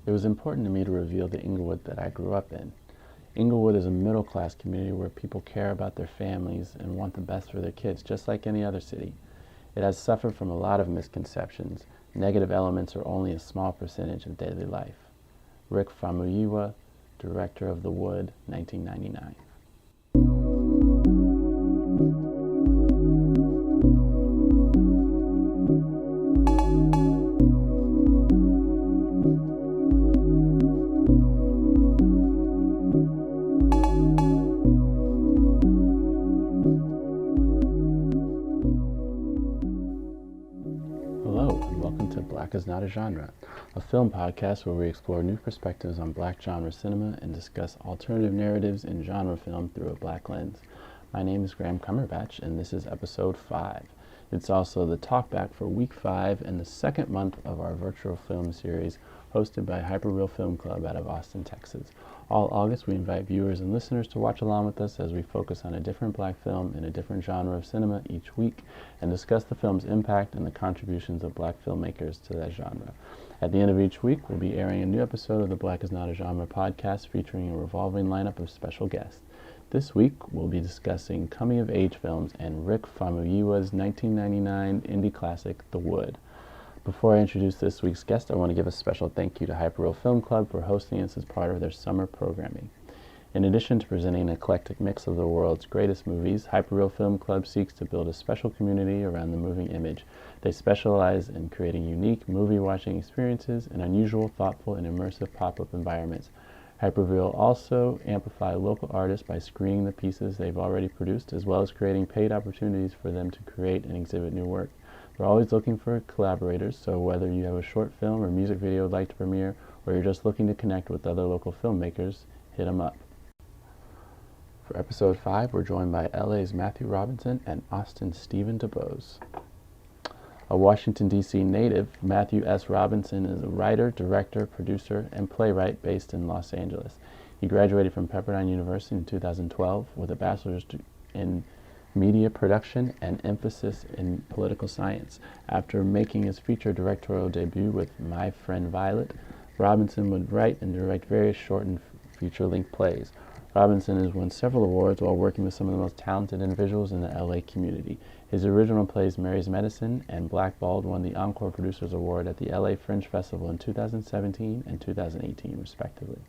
It was important to me to reveal the Inglewood that I grew up in. Inglewood is a middle-class community where people care about their families and want the best for their kids, just like any other city. It has suffered from a lot of misconceptions. Negative elements are only a small percentage of daily life. Rick Famuyiwa, director of The Wood, 1999. Hello, and welcome to Black is Not a Genre, a film podcast where we explore new perspectives on black genre cinema and discuss alternative narratives in genre film through a black lens. My name is Graham Cumberbatch, and this is episode 5. It's also the talkback for week 5 and the second month of our virtual film series hosted by Hyperreal Film Club out of Austin, Texas. All August, we invite viewers and listeners to watch along with us as we focus on a different black film in a different genre of cinema each week and discuss the film's impact and the contributions of black filmmakers to that genre. At the end of each week, we'll be airing a new episode of the Black is Not a Genre podcast featuring a revolving lineup of special guests. This week, we'll be discussing coming-of-age films and Rick Famuyiwa's 1999 indie classic, The Wood. Before I introduce this week's guest, I want to give a special thank you to Hyperreal Film Club for hosting us as part of their summer programming. In addition to presenting an eclectic mix of the world's greatest movies, Hyperreal Film Club seeks to build a special community around the moving image. They specialize in creating unique movie-watching experiences and unusual, thoughtful, and immersive pop-up environments. Hyperreal also amplify local artists by screening the pieces they've already produced, as well as creating paid opportunities for them to create and exhibit new work. We're always looking for collaborators, so whether you have a short film or music video you'd like to premiere, or you're just looking to connect with other local filmmakers, hit them up. For episode 5, we're joined by LA's Matthew Robinson and Austin's Stephen DuBose. A Washington, D.C. native, Matthew S. Robinson is a writer, director, producer, and playwright based in Los Angeles. He graduated from Pepperdine University in 2012 with a bachelor's in media production and emphasis in political science. After making his feature directorial debut with My Friend Violet, Robinson would write and direct various short and feature-length plays. Robinson has won several awards while working with some of the most talented individuals in the LA community. His original plays Mary's Medicine and Blackballed won the Encore Producers Award at the LA Fringe Festival in 2017 and 2018, respectively.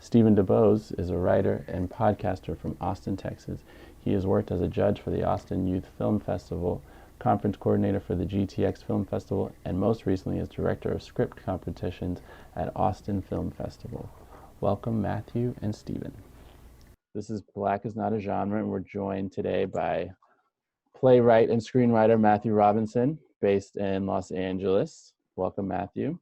Stephen DuBose is a writer and podcaster from Austin, Texas. He has worked as a judge for the Austin Youth Film Festival, conference coordinator for the GTX Film Festival, and most recently as director of script competitions at Austin Film Festival. Welcome, Matthew and Stephen. This is Black is Not a Genre, and we're joined today by playwright and screenwriter Matthew Robinson, based in Los Angeles. Welcome, Matthew.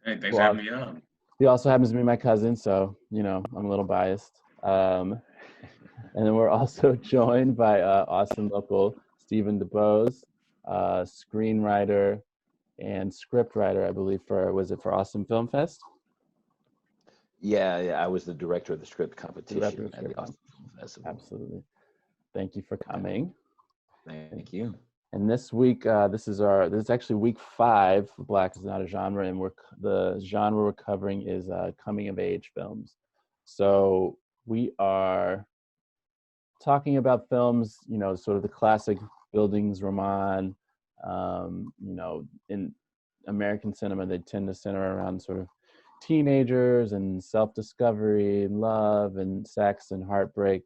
Hey, thanks for having me on. He also happens to be my cousin, so, I'm a little biased. And then we're also joined by Austin local Stephen DuBose, screenwriter and scriptwriter, I believe, for Austin Film Fest? Yeah, I was the director of the script competition at the Austin Film Festival. Absolutely. Thank you for coming. Thank you. And this week, this is actually week 5 of Black is Not a Genre, and the genre we're covering is coming of age films. So we are talking about films, sort of the classic Bildungsroman. In American cinema, they tend to center around sort of teenagers and self-discovery and love and sex and heartbreak.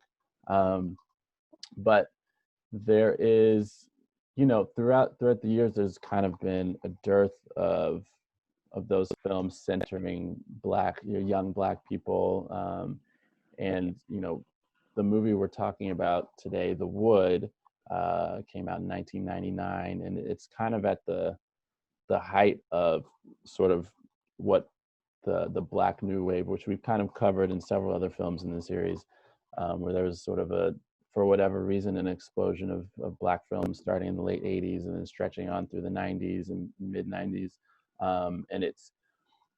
But there is, throughout the years, there's kind of been a dearth of those films centering young black people. And the movie we're talking about today, The Wood, came out in 1999, and it's kind of at the height of sort of what the Black New Wave, which we've kind of covered in several other films in the series, where there was sort of for whatever reason, an explosion of Black films starting in the late 80s and then stretching on through the 90s and mid 90s. And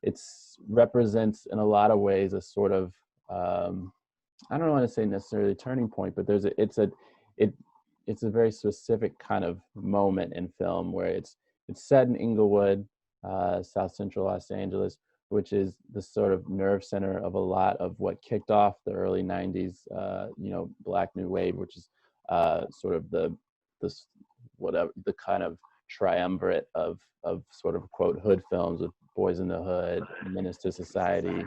it's represents in a lot of ways a sort of, I don't want to say necessarily turning point, but it's a very specific kind of moment in film where it's set in Inglewood, South Central Los Angeles, which is the sort of nerve center of a lot of what kicked off the early 90s, Black New Wave, which is sort of the kind of triumvirate of sort of quote hood films with Boyz n the Hood, Menace to Society.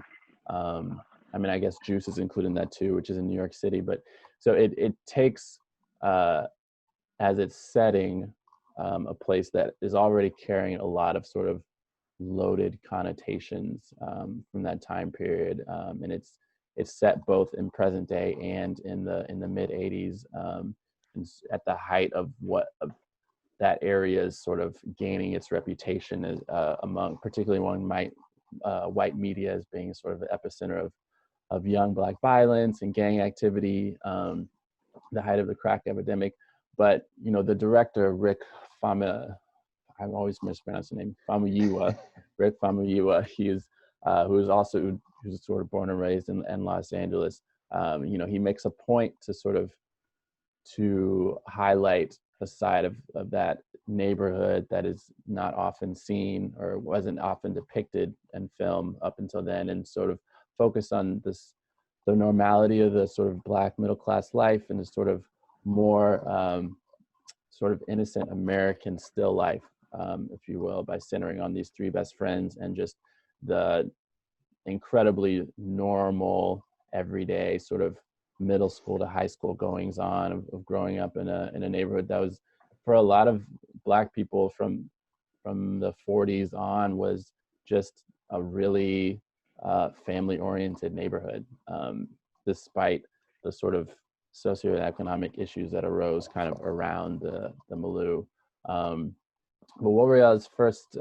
I guess Juice is included in that too, which is in New York City. But so it takes as its setting a place that is already carrying a lot of sort of loaded connotations from that time period, and it's set both in present day and in the mid 80s, at the height of that area is sort of gaining its reputation as particularly among white media as being sort of the epicenter of young Black violence and gang activity, the height of the crack epidemic. But the director Rick Famuyiwa, I always mispronounce the name, Famuyiwa, Rick Famuyiwa, who's sort of born and raised in Los Angeles. He makes a point to highlight a side of that neighborhood that is not often seen or wasn't often depicted in film up until then, and sort of focus on the normality of the sort of Black middle class life and the sort of more sort of innocent American still life, if you will, by centering on these three best friends and just the incredibly normal, everyday sort of middle school to high school goings on of growing up in a neighborhood that was, for a lot of Black people from the 40s on, was just a really family-oriented neighborhood, despite the sort of socioeconomic issues that arose kind of around the milieu. But what were y'all's first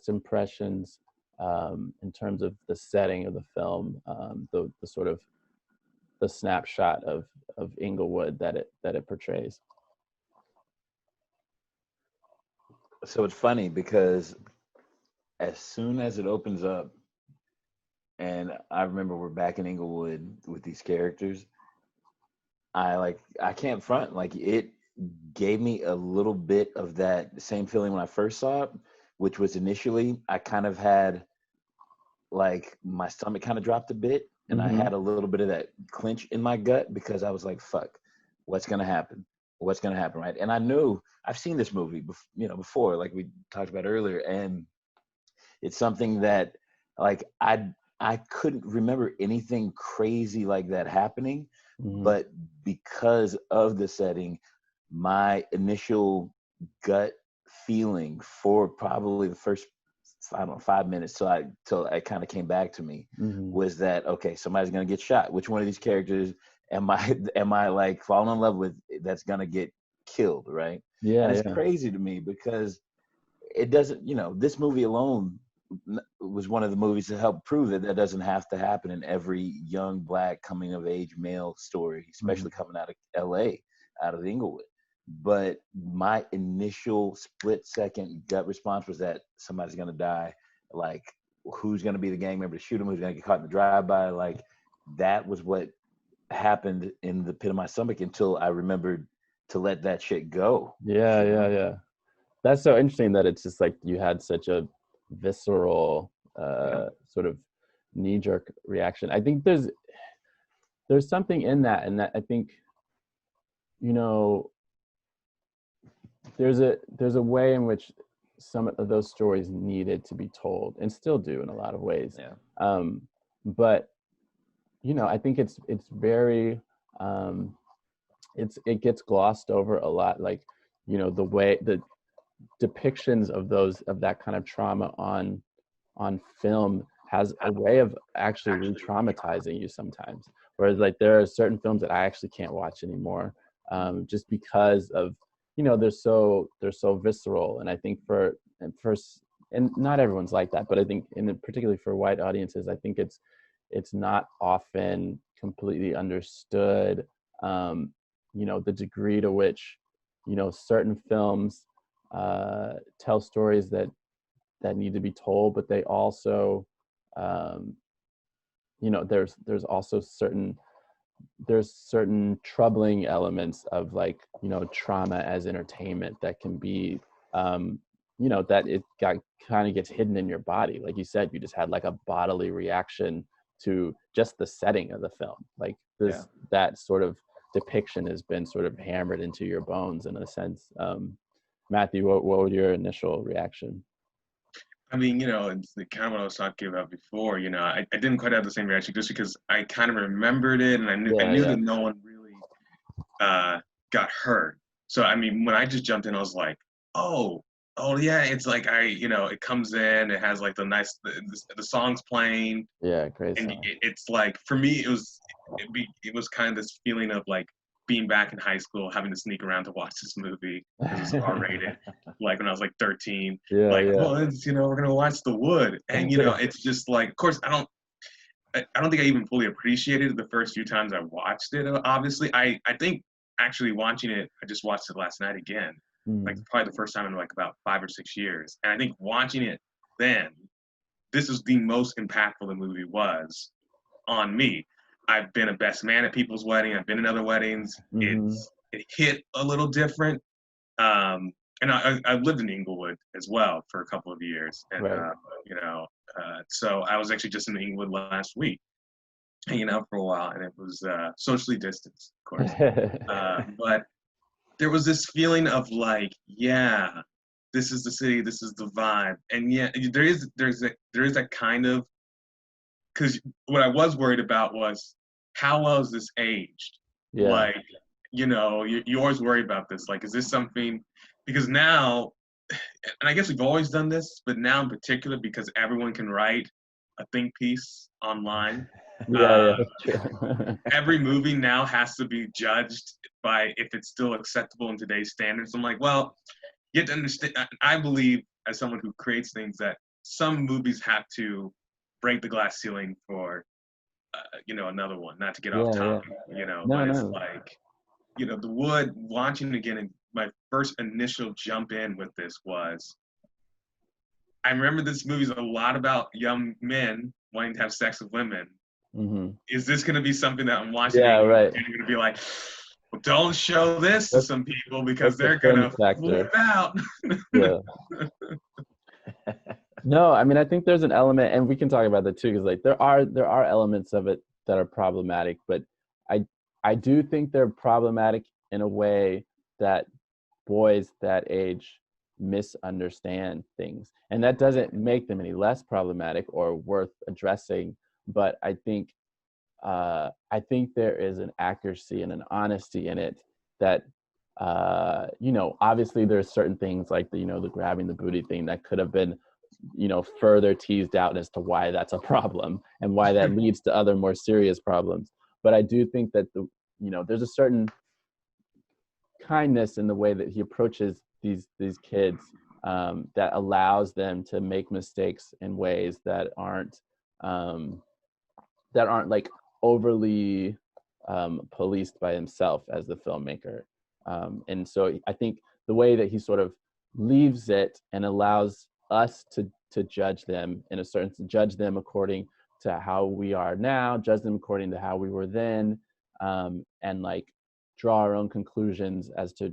impressions in terms of the setting of the film, the sort of the snapshot of Inglewood that it portrays? So it's funny because as soon as it opens up, and I remember we're back in Inglewood with these characters, I can't front, like it gave me a little bit of that same feeling when I first saw it, which was initially I kind of had like my stomach kind of dropped a bit, and I had a little bit of that clench in my gut because I was like, fuck, what's gonna happen? What's gonna happen, right? And I knew I've seen this movie before, like we talked about earlier, and it's something that like I couldn't remember anything crazy like that happening, but because of the setting, my initial gut feeling for probably the first 5 minutes till it kind of came back to me was that, okay, somebody's gonna get shot. Which one of these characters am I like falling in love with that's gonna get killed, right? Yeah, and it's crazy to me because it doesn't, this movie alone was one of the movies to help prove that doesn't have to happen in every young Black coming of age male story, especially coming out of LA, out of Inglewood. But my initial split second gut response was that somebody's gonna die. Like, who's gonna be the gang member to shoot him? Who's gonna get caught in the drive-by? Like, that was what happened in the pit of my stomach until I remembered to let that shit go. Yeah. That's so interesting that it's just like you had such a visceral sort of knee-jerk reaction. I think there's something in that, and that I think there's a way in which some of those stories needed to be told and still do in a lot of ways. But I think it's very it gets glossed over a lot, like the way the depictions of that kind of trauma on film has a way of actually re-traumatizing you sometimes, whereas like there are certain films that I actually can't watch anymore, just because of they're so visceral. And I think and not everyone's like that, but I think particularly for white audiences, I think it's not often completely understood the degree to which certain films tell stories that need to be told, but they also there's also certain troubling elements of like trauma as entertainment that can be that it kind of gets hidden in your body. Like you said, you just had like a bodily reaction to just the setting of the film. Like that sort of depiction has been sort of hammered into your bones in a sense. Matthew, what was your initial reaction? I mean, it's the kind of what I was talking about before. I didn't quite have the same reaction just because I kind of remembered it, and I knew that no one really got hurt. So I mean, when I just jumped in, I was like, oh yeah, it's like it comes in, it has like the songs playing. Yeah, great and song. it's like, for me, it was kind of this feeling of like being back in high school, having to sneak around to watch this movie because it was R-rated. Like when I was like 13, well, it's, we're gonna watch The Wood, and it's just like, of course, I don't think I even fully appreciated it the first few times I watched it. Obviously, I think actually watching it, I just watched it last night again, like probably the first time in like about 5 or 6 years, and I think watching it then, this is the most impactful the movie was on me. I've been a best man at people's wedding. I've been in other weddings. It hit a little different. And I've lived in Inglewood as well for a couple of years. And, so I was actually just in Inglewood last week, hanging out for a while, and it was socially distanced, of course. But there was this feeling of like, yeah, this is the city, this is the vibe. And yeah, there is that kind of, because what I was worried about was how well is this aged? Yeah. Like, you always worry about this. Like, is this something, because now, and I guess we've always done this, but now in particular, because everyone can write a think piece online. That's true. Every movie now has to be judged by if it's still acceptable in today's standards. I'm like, well, you have to understand, I believe, as someone who creates things, that some movies have to break the glass ceiling for another one, not to get off topic, but it's like, The Wood, watching it again, and my first initial jump in with this was, I remember this movie's a lot about young men wanting to have sex with women. Is this going to be something that I'm watching and you're going to be like, well, don't show this to some people because they're going to flip out? No, I mean, I think there's an element, and we can talk about that too, because like there are elements of it that are problematic, but I do think they're problematic in a way that boys that age misunderstand things, and that doesn't make them any less problematic or worth addressing. But I think there is an accuracy and an honesty in it that obviously there's certain things like the grabbing the booty thing that could have been further teased out as to why that's a problem and why that leads to other more serious problems. But I do think that there's a certain kindness in the way that he approaches these kids that allows them to make mistakes in ways that aren't like overly policed by himself as the filmmaker. And so I think the way that he sort of leaves it and allows us to judge them in a certain sense, judge them according to how we are now, judge them according to how we were then, and like draw our own conclusions as to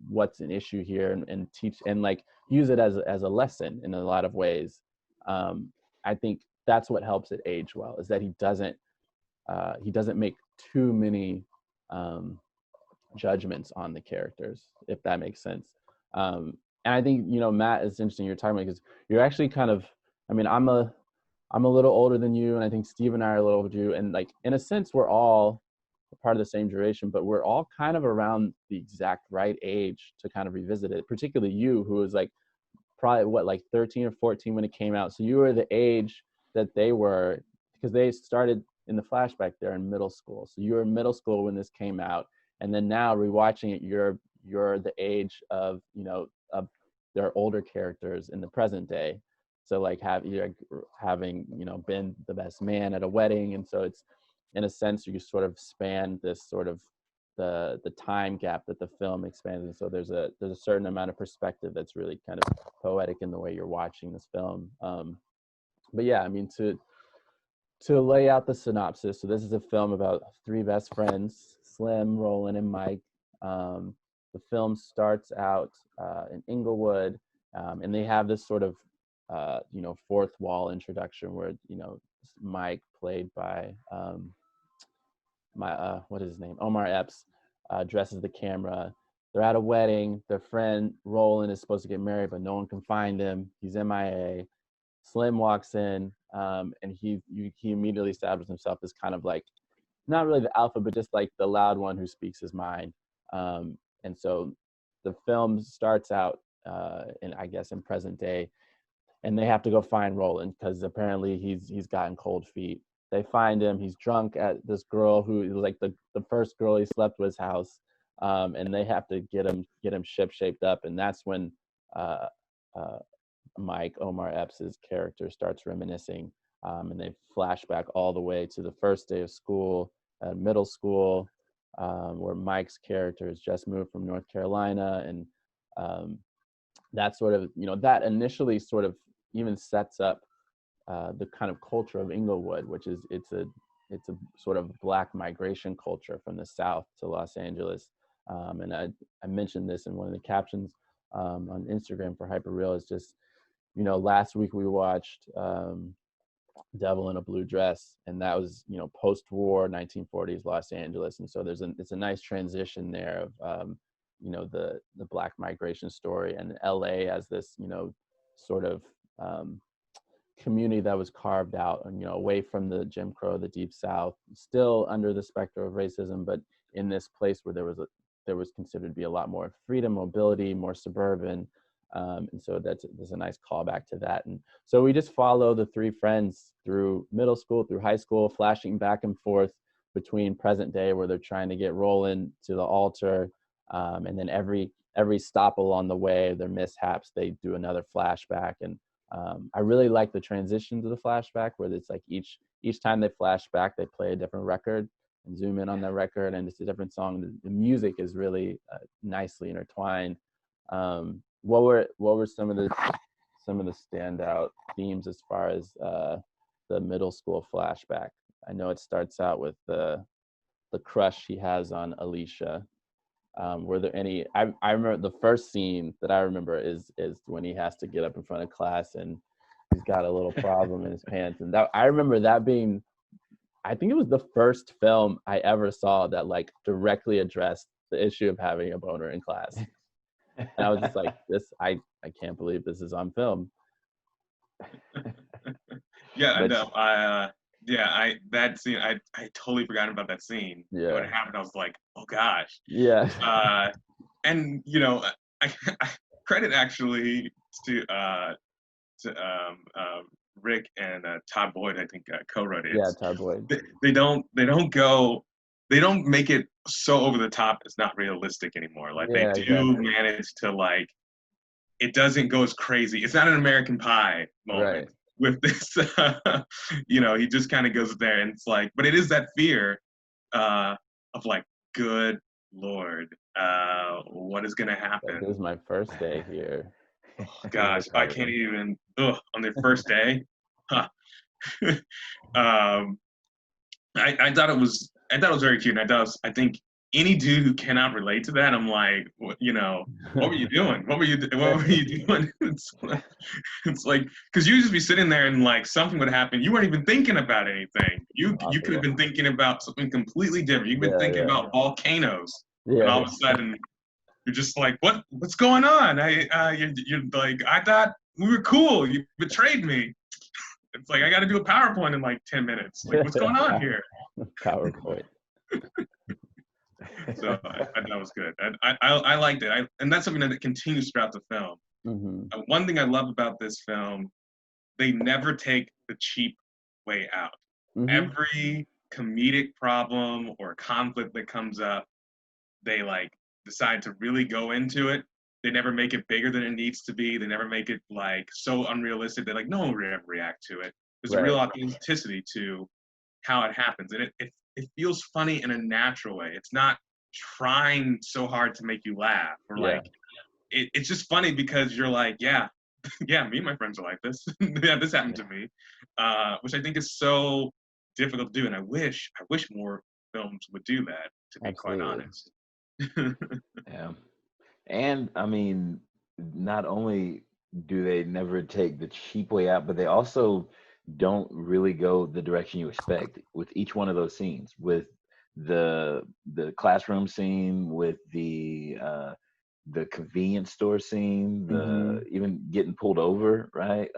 what's an issue here, and teach and like use it as a lesson in a lot of ways. I think that's what helps it age well, is that he doesn't make too many judgments on the characters, if that makes sense. And I think, Matt, it's interesting you're talking about, because you're actually kind of, I mean, I'm a little older than you, and I think Steve and I are a little older than you, and like in a sense we're all part of the same generation, but we're all kind of around the exact right age to kind of revisit it, particularly you, who was like probably like 13 or 14 when it came out. So you were the age that they were, because they started in the flashback there in middle school. So you were in middle school when this came out, and then now rewatching it, you're the age of of their older characters in the present day. So like having been the best man at a wedding, and so it's in a sense you sort of span this sort of the time gap that the film expands, and so there's a certain amount of perspective that's really kind of poetic in the way you're watching this film. But yeah, I mean, to lay out the synopsis, so this is a film about three best friends, Slim, Roland, and Mike. The film starts out in Inglewood, And they have this sort of, fourth wall introduction where, Mike, played by what is his name? Omar Epps, dresses the camera. They're at a wedding. Their friend Roland is supposed to get married, but no one can find him. He's MIA. Slim walks in, and he immediately establishes himself as kind of like, not really the alpha, but just like the loud one who speaks his mind. And so the film starts out in present day, and they have to go find Roland because apparently he's gotten cold feet. They find him. He's drunk at this girl who was like the first girl he slept with house, and they have to get him shaped up, and that's when Mike, Omar Epps' character, starts reminiscing, and they flash back all the way to the first day of school, middle school, where Mike's character has just moved from North Carolina, and that sort of, that initially sort of even sets up the kind of culture of Inglewood, which is it's a sort of Black migration culture from the South to Los Angeles. And I mentioned this in one of the captions on Instagram for Hyperreal. Is just, last week we watched Devil in a Blue Dress, and that was, post-war 1940s Los Angeles. And so it's a nice transition there of, the Black migration story, and LA as this, sort of community that was carved out and, away from the Jim Crow, the Deep South, still under the specter of racism, but in this place where there was considered to be a lot more freedom, mobility, more suburban. And so there's a nice callback to that. And so we just follow the three friends through middle school, through high school, flashing back and forth between present day where they're trying to get Roland to the altar. And then every stop along the way, their mishaps, they do another flashback. And I really like the transition to the flashback where it's like each time they flash back, they play a different record and zoom in on the record, and it's a different song. The music is really nicely intertwined. What were some of the standout themes as far as the middle school flashback? I know it starts out with the crush he has on Alicia. Were there any? I remember the first scene that I remember is when he has to get up in front of class and he's got a little problem in his pants, and that I remember that being, I think it was the first film I ever saw that like directly addressed the issue of having a boner in class. And I was just like, I can't believe this is on film. Yeah, that scene, I totally forgot about that scene. Yeah. When it happened, I was like, oh gosh. Yeah. And I credit actually to Rick and Todd Boyd, I think co-wrote it. Yeah, Todd Boyd. They don't make it so over the top it's not realistic anymore. Like they do manage to, like, it doesn't go as crazy. It's not an American Pie moment. Right. With this, he just kind of goes there, and it's like, but it is that fear of like, good Lord, what is gonna happen? This is my first day here. Oh, gosh, I can't even. On their first day, huh. I thought it was very cute, and I think any dude who cannot relate to that, I'm like, what were you doing? What were you doing? It's like, because you just be sitting there and like something would happen. You weren't even thinking about anything. You could have been thinking about something completely different. You've been thinking about volcanoes, and all of a sudden you're just like, what's going on? You're like, I thought we were cool. You betrayed me. It's like, I got to do a PowerPoint in like 10 minutes. Like, what's going on here? PowerPoint. So that was good. I liked it. And that's something that continues throughout the film. Mm-hmm. One thing I love about this film, they never take the cheap way out. Mm-hmm. Every comedic problem or conflict that comes up, they like decide to really go into it. They never make it bigger than it needs to be. They never make it like so unrealistic that like no one would ever react to it. There's a real authenticity to how it happens, and it feels funny in a natural way. It's not trying so hard to make you laugh or like it's just funny because you're like, me and my friends are like this. This happened to me, which I think is so difficult to do, and I wish more films would do that, to be quite honest. Yeah. And I mean, not only do they never take the cheap way out, but they also don't really go the direction you expect with each one of those scenes, with the classroom scene, with the convenience store scene, the even getting pulled over, right?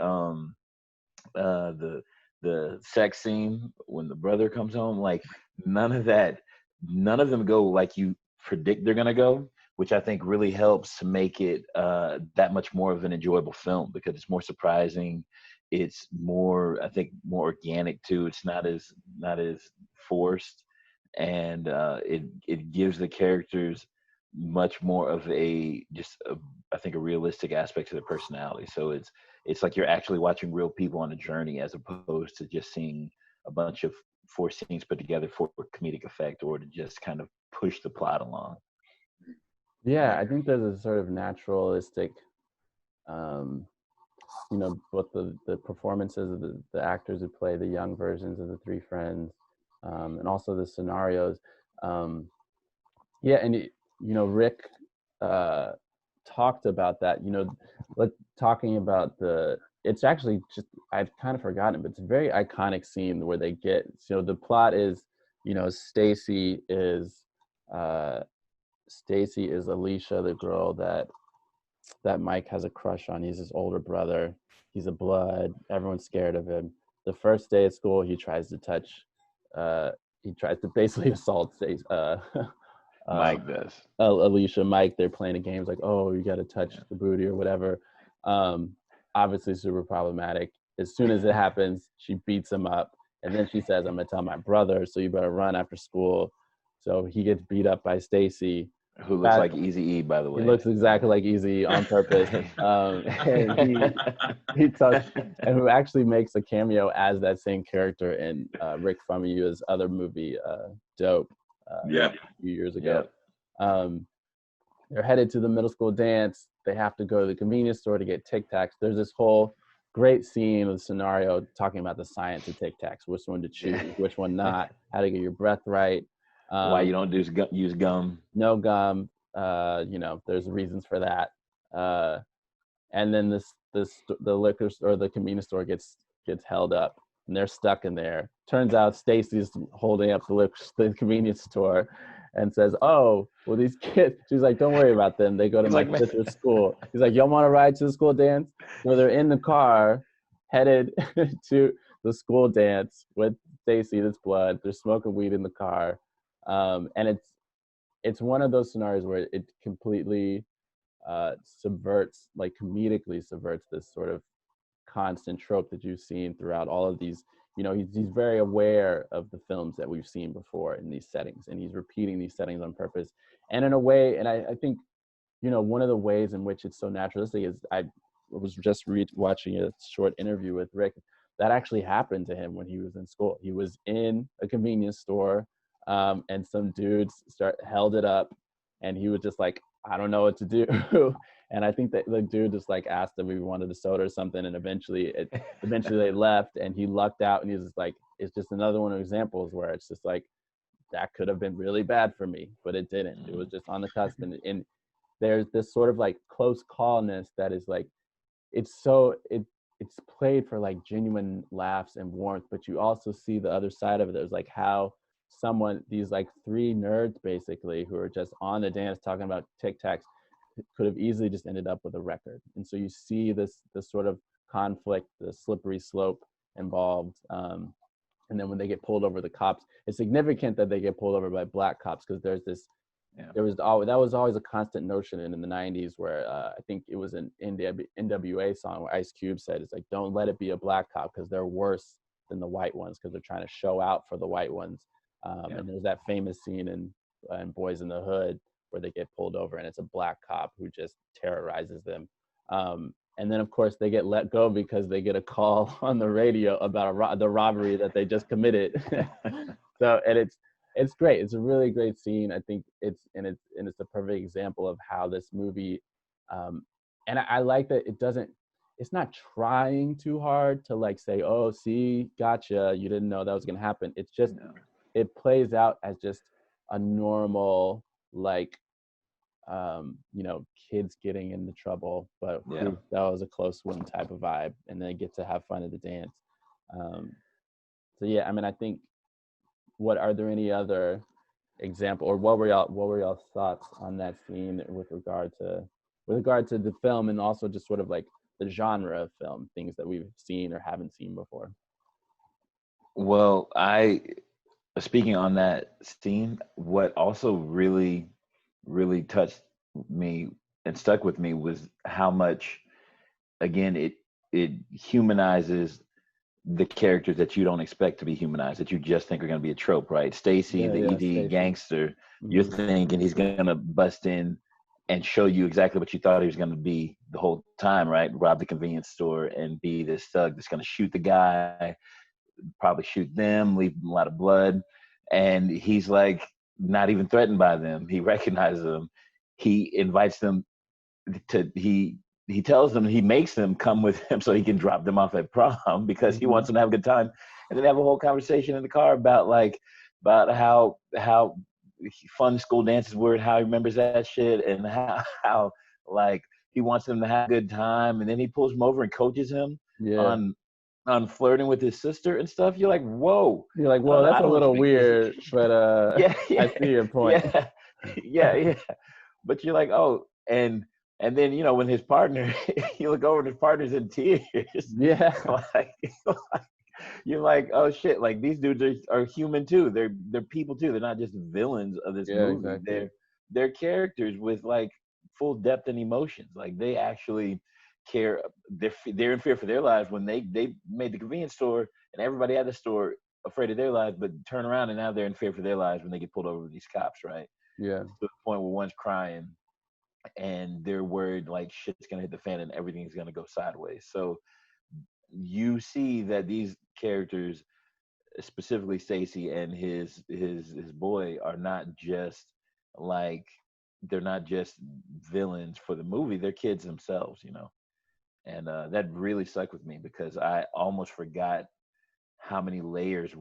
The sex scene when the brother comes home, like none of them go like you predict they're gonna go, which I think really helps to make it that much more of an enjoyable film, because it's more surprising, it's more, I think, more organic too. It's not as forced, and it gives the characters much more of I think a realistic aspect to their personality. So it's like you're actually watching real people on a journey, as opposed to just seeing a bunch of four scenes put together for comedic effect, or to just kind of push the plot along. Yeah, I think there's a sort of naturalistic, both the performances of the actors who play the young versions of the three friends, and also the scenarios. Yeah, and Rick talked about that. Talking about it's actually just, I've kind of forgotten, but it's a very iconic scene where they get. The plot is, Stacy is Alicia, the girl that Mike has a crush on. He's his older brother. He's a blood. Everyone's scared of him. The first day at school, he tries to basically assault Stacy. Mike does. Alicia, Mike, they're playing a game. It's like, oh, you got to touch the booty or whatever. Obviously super problematic. As soon as it happens, she beats him up. And then she says, I'm going to tell my brother, so you better run after school. So he gets beat up by Stacy. Who looks like Eazy-E, by the way. He looks exactly like Eazy-E on purpose. And he talks, and who actually makes a cameo as that same character in Rick Famuyiwa's other movie, Dope. A few years ago. They're headed to the middle school dance. They have to go to the convenience store to get Tic Tacs. There's this whole great scene of the scenario talking about the science of Tic Tacs, which one to choose, which one not, how to get your breath right. Why you don't use gum? No gum. There's reasons for that. And then the liquor or the convenience store gets held up, and they're stuck in there. Turns out Stacy's holding up the convenience store and says, oh, well, these kids, she's like, don't worry about them. They go to my sister's school. He's like, y'all want to ride to the school dance? So they're in the car headed to the school dance with Stacy, this blood. They're smoking weed in the car. And it's one of those scenarios where it completely subverts, like comedically subverts this sort of constant trope that you've seen throughout all of these. He's very aware of the films that we've seen before in these settings, and he's repeating these settings on purpose. And in a way, and I think, one of the ways in which it's so naturalistic is, I was just watching a short interview with Rick that actually happened to him when he was in school. He was in a convenience store, and some dudes held it up, and he was just like, I don't know what to do. And I think that the dude just like asked him if he wanted a soda or something, and eventually they left, and he lucked out, and he was just like, it's just another one of examples where it's just like, that could have been really bad for me, but it didn't. It was just on the cusp, and there's this sort of like close callness that is like, it's played for like genuine laughs and warmth, but you also see the other side of it. There's like how these like three nerds basically who are just on the dance talking about Tic Tacs could have easily just ended up with a record. And so you see this sort of conflict, the slippery slope involved. And then when they get pulled over, the cops, it's significant that they get pulled over by black cops, because there's this, that was always a constant notion in the 90s where I think it was an NWA song where Ice Cube said, it's like, don't let it be a black cop, because they're worse than the white ones, because they're trying to show out for the white ones. And there's that famous scene in Boyz n the Hood where they get pulled over, and it's a black cop who just terrorizes them. And then, of course, they get let go because they get a call on the radio about the robbery that they just committed. So, and it's great. It's a really great scene. I think it's a perfect example of how this movie, and I like that it's not trying too hard to like say, oh, see, gotcha, you didn't know that was gonna happen. It's just, it plays out as just a normal, like, you know, kids getting into trouble, but Yeah. that was a close one type of vibe, and they get to have fun at the dance. So yeah, I mean, I think, are there any other example, or what were y'all's thoughts on that scene with regard to the film, and also just sort of like the genre of film, things that we've seen or haven't seen before? Well, speaking on that scene, what also really, really touched me and stuck with me was how much, again, it humanizes the characters that you don't expect to be humanized, that you just think are going to be a trope, right? Stacy, the ED Stacey. gangster, Mm-hmm. You're thinking he's going to bust in and show you exactly what you thought he was going to be the whole time, right? Rob the convenience store and be this thug that's going to shoot the guy, probably shoot them, leave a lot of blood. And he's like not even threatened by them. He recognizes them. He invites them to, he tells them, he makes them come with him so he can drop them off at prom because he wants them to have a good time. And then they have a whole conversation in the car about how fun school dances were and how he remembers that shit, and how like he wants them to have a good time. And then he pulls him over and coaches him on flirting with his sister and stuff. You're like, whoa. You're like, well, that's a little weird, but yeah, I see your point. Yeah. But you're like, oh, and then, you know, when his partner, you look over and his partner's in tears. Yeah. You're like, oh shit, like these dudes are human too. They're people too. They're not just villains of this movie. Exactly. They're characters with like full depth and emotions. Like they actually care. They're in fear for their lives when they made the convenience store and everybody at the store afraid of their lives, but turn around and now they're in fear for their lives when they get pulled over with these cops, right? Yeah. To the point where one's crying and they're worried like shit's gonna hit the fan and everything's gonna go sideways. So you see that these characters, specifically Stacy and his boy, are not just like, they're not just villains for the movie, they're kids themselves, you know. And that really stuck with me because I almost forgot how many layers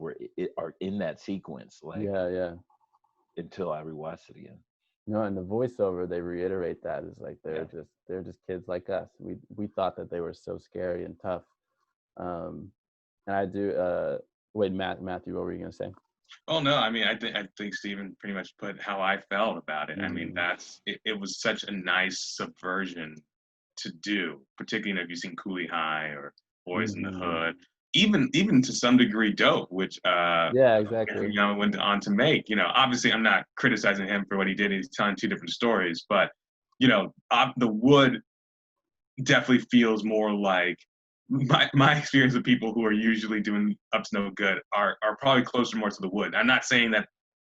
are in that sequence, like until I rewatched it again. No, and the voiceover, they reiterate that is like they're just kids like us. We thought that they were so scary and tough. And I do wait, Matthew, what were you gonna say? Oh no, I mean I think Stephen pretty much put how I felt about it. I mean it was such a nice subversion to do, particularly if you've seen Coolie High or Boys in the Hood, even to some degree Dope, which exactly. Went on to make. You know, obviously I'm not criticizing him for what he did. He's telling two different stories, but you know, The Wood definitely feels more like my experience with people who are usually doing up to no good are probably closer more to The Wood. I'm not saying that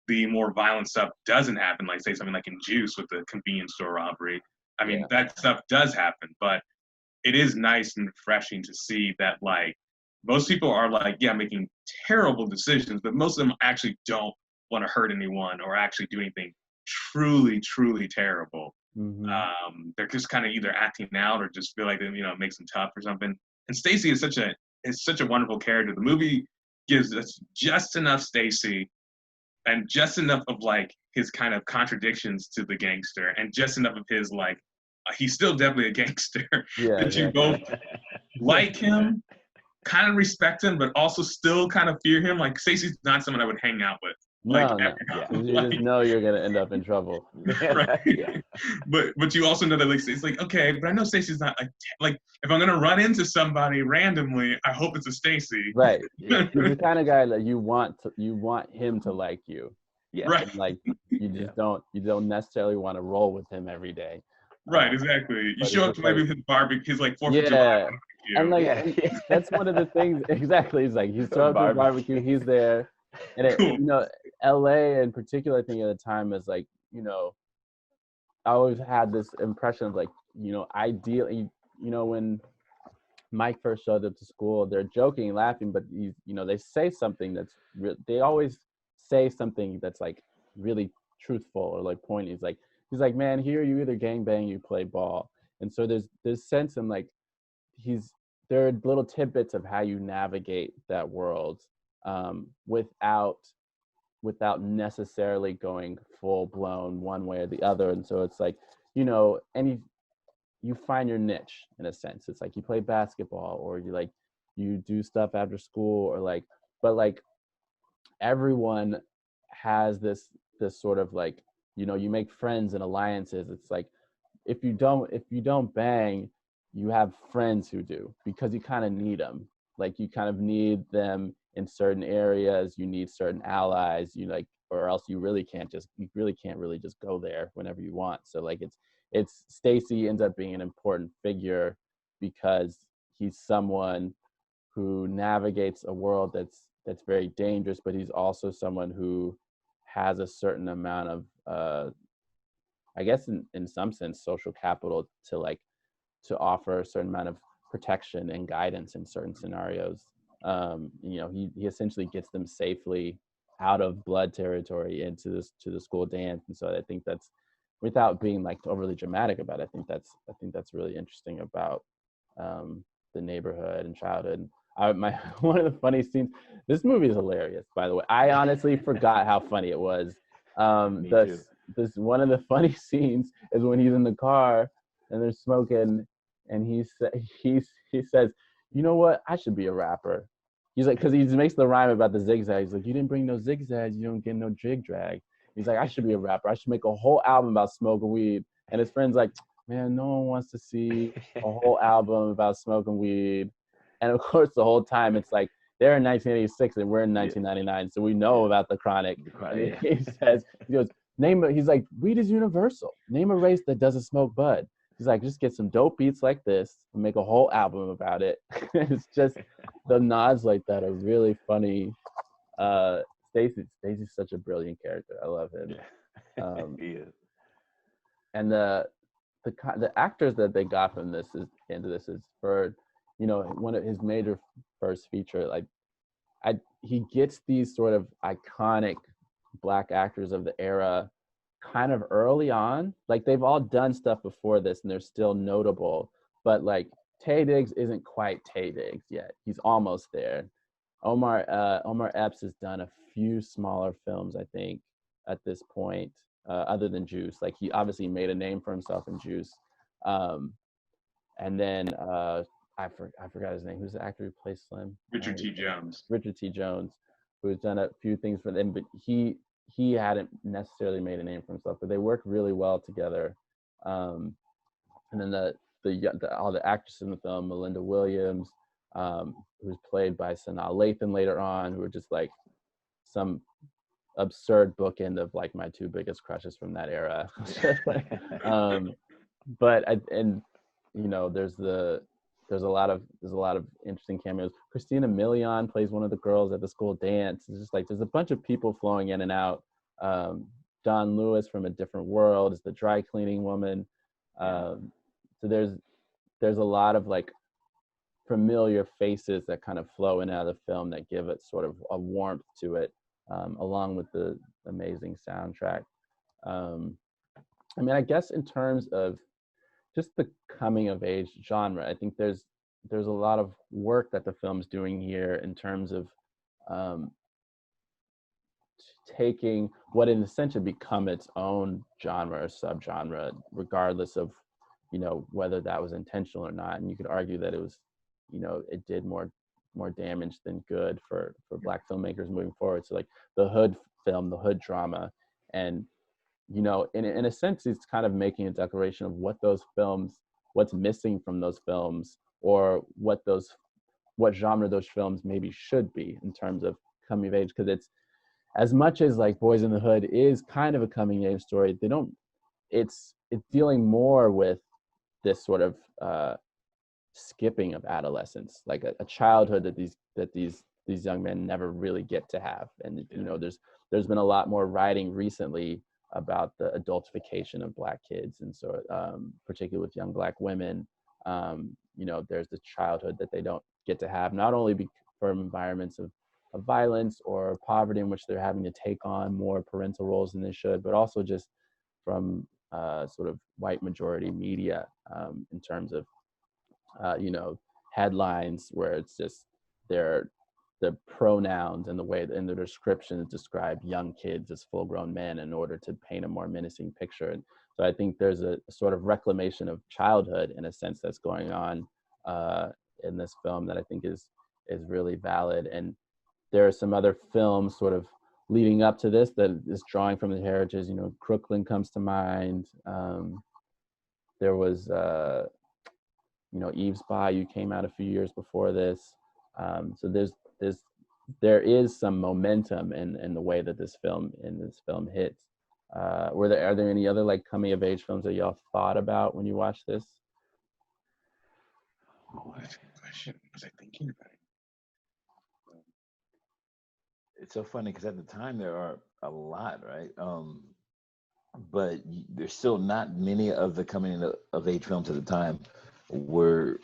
the more violent stuff doesn't happen, like say something like in Juice with the convenience store robbery. I mean, that stuff does happen, but it is nice and refreshing to see that like most people are like, making terrible decisions, but most of them actually don't want to hurt anyone or actually do anything truly, truly terrible. They're just kind of either acting out or just feel like it makes them tough or something. And Stacy is such a wonderful character. The movie gives us just enough Stacy and just enough of like his kind of contradictions to the gangster and just enough of his like he's still definitely a gangster that you both like him, kind of respect him, but also still kind of fear him. Like Stacy's not someone I would hang out with. You just know you're gonna end up in trouble. Right. But you also know that like it's like, okay, but I know Stacy's not like if I'm gonna run into somebody randomly, I hope it's a Stacy. Right. He's the kind of guy that you want him to like you. Yeah. Right. And like you just don't necessarily want to roll with him every day. Right, exactly. You show up to maybe his barbecue, his like 4th of July barbecue. And like that's one of the things exactly. He's like he's throwing up his barbecue, he's there. And it, you know, LA in particular, I think at the time is like, you know, I always had this impression of like, you know, ideally, you know, when Mike first showed up to school, they're joking, laughing, but you know, they say something that's they always say something that's like really truthful or like pointy. He's like, man, here you either gangbang, you play ball. And so there's this sense in like there are little tidbits of how you navigate that world without without necessarily going full blown one way or the other. And so it's like, you know, and you find your niche in a sense. It's like you play basketball, or you do stuff after school, or like, but like everyone has this sort of like, you know, you make friends and alliances. It's like if you don't bang, you have friends who do, because you kind of need them. Like you kind of need them in certain areas. You need certain allies. You like, or else you really can't really just go there whenever you want. So like it's Stacy ends up being an important figure because he's someone who navigates a world that's very dangerous, but he's also someone who has a certain amount of I guess in some sense social capital to offer a certain amount of protection and guidance in certain scenarios. You know, he essentially gets them safely out of blood territory into the school dance. And so I think that's, without being like overly dramatic about it, I think that's really interesting about the neighborhood and childhood. One of the funny scenes. This movie is hilarious, by the way. I honestly forgot how funny it was. Me too. This one of the funny scenes is when he's in the car and they're smoking, and he says, "You know what? I should be a rapper." He's like, because he makes the rhyme about the zigzags. He's like, "You didn't bring no zigzags, you don't get no jig drag." He's like, "I should be a rapper. I should make a whole album about smoking weed." And his friend's like, "Man, no one wants to see a whole album about smoking weed." And of course, the whole time it's like they're in 1986 and we're in 1999, so we know about the chronic. And he goes, he's like, "Weed is universal. Name a race that doesn't smoke bud." He's like, "Just get some dope beats like this and make a whole album about it." It's just the nods like that are really funny. Stacy's such a brilliant character. I love him. He is. And the actors that they got from this is for, you know, one of his major first feature. Like, he gets these sort of iconic Black actors of the era kind of early on. Like they've all done stuff before this and they're still notable, but like Taye Diggs isn't quite Taye Diggs yet. He's almost there. Omar Epps has done a few smaller films, I think, at this point, other than Juice. Like he obviously made a name for himself in Juice. And then I forgot his name. Who's the actor who plays Slim? Richard T. Jones. Richard T. Jones, who has done a few things for them, but he hadn't necessarily made a name for himself, but they work really well together. And then all the actresses in the film, Melinda Williams, who's played by Sanaa Lathan later on, who are just like some absurd bookend of like my two biggest crushes from that era. And you know, there's a lot of interesting cameos. Christina Milian plays one of the girls at the school dance. It's just like there's a bunch of people flowing in and out. Don Lewis from A Different World is the dry cleaning woman. So there's a lot of like familiar faces that kind of flow in and out of the film that give it sort of a warmth to it, along with the amazing soundtrack. I mean, I guess in terms of just the coming of age genre, I think there's a lot of work that the film's doing here in terms of taking what in essentially become its own genre or subgenre, regardless of, you know, whether that was intentional or not. And you could argue that it was, you know, it did more damage than good for Black filmmakers moving forward. So like the Hood film, the Hood drama, and, you know, in a sense, it's kind of making a declaration of what's missing from those films, or what genre those films maybe should be in terms of coming of age. Because it's, as much as like Boys in the Hood is kind of a coming of age story, it's dealing more with this sort of skipping of adolescence, like a childhood that these young men never really get to have. And you know, there's been a lot more writing recently about the adultification of Black kids, and so particularly with young Black women, you know, there's the childhood that they don't get to have, not only from environments of violence or poverty in which they're having to take on more parental roles than they should, but also just from sort of white majority media, in terms of you know, headlines where it's just they're the pronouns and the way and the descriptions describe young kids as full-grown men in order to paint a more menacing picture. And so I think there's a sort of reclamation of childhood in a sense that's going on in this film that I think is really valid. And there are some other films sort of leading up to this that is drawing from the heritage. You know, Crooklyn comes to mind. There was, you know, Eve's Bayou came out a few years before this. So there is some momentum in the way that this film hits. Are there any other like coming of age films that y'all thought about when you watched this? Oh, that's a good question. Was I thinking about it? It's so funny because at the time there are a lot, right? But there's still not many of the coming of age films at the time were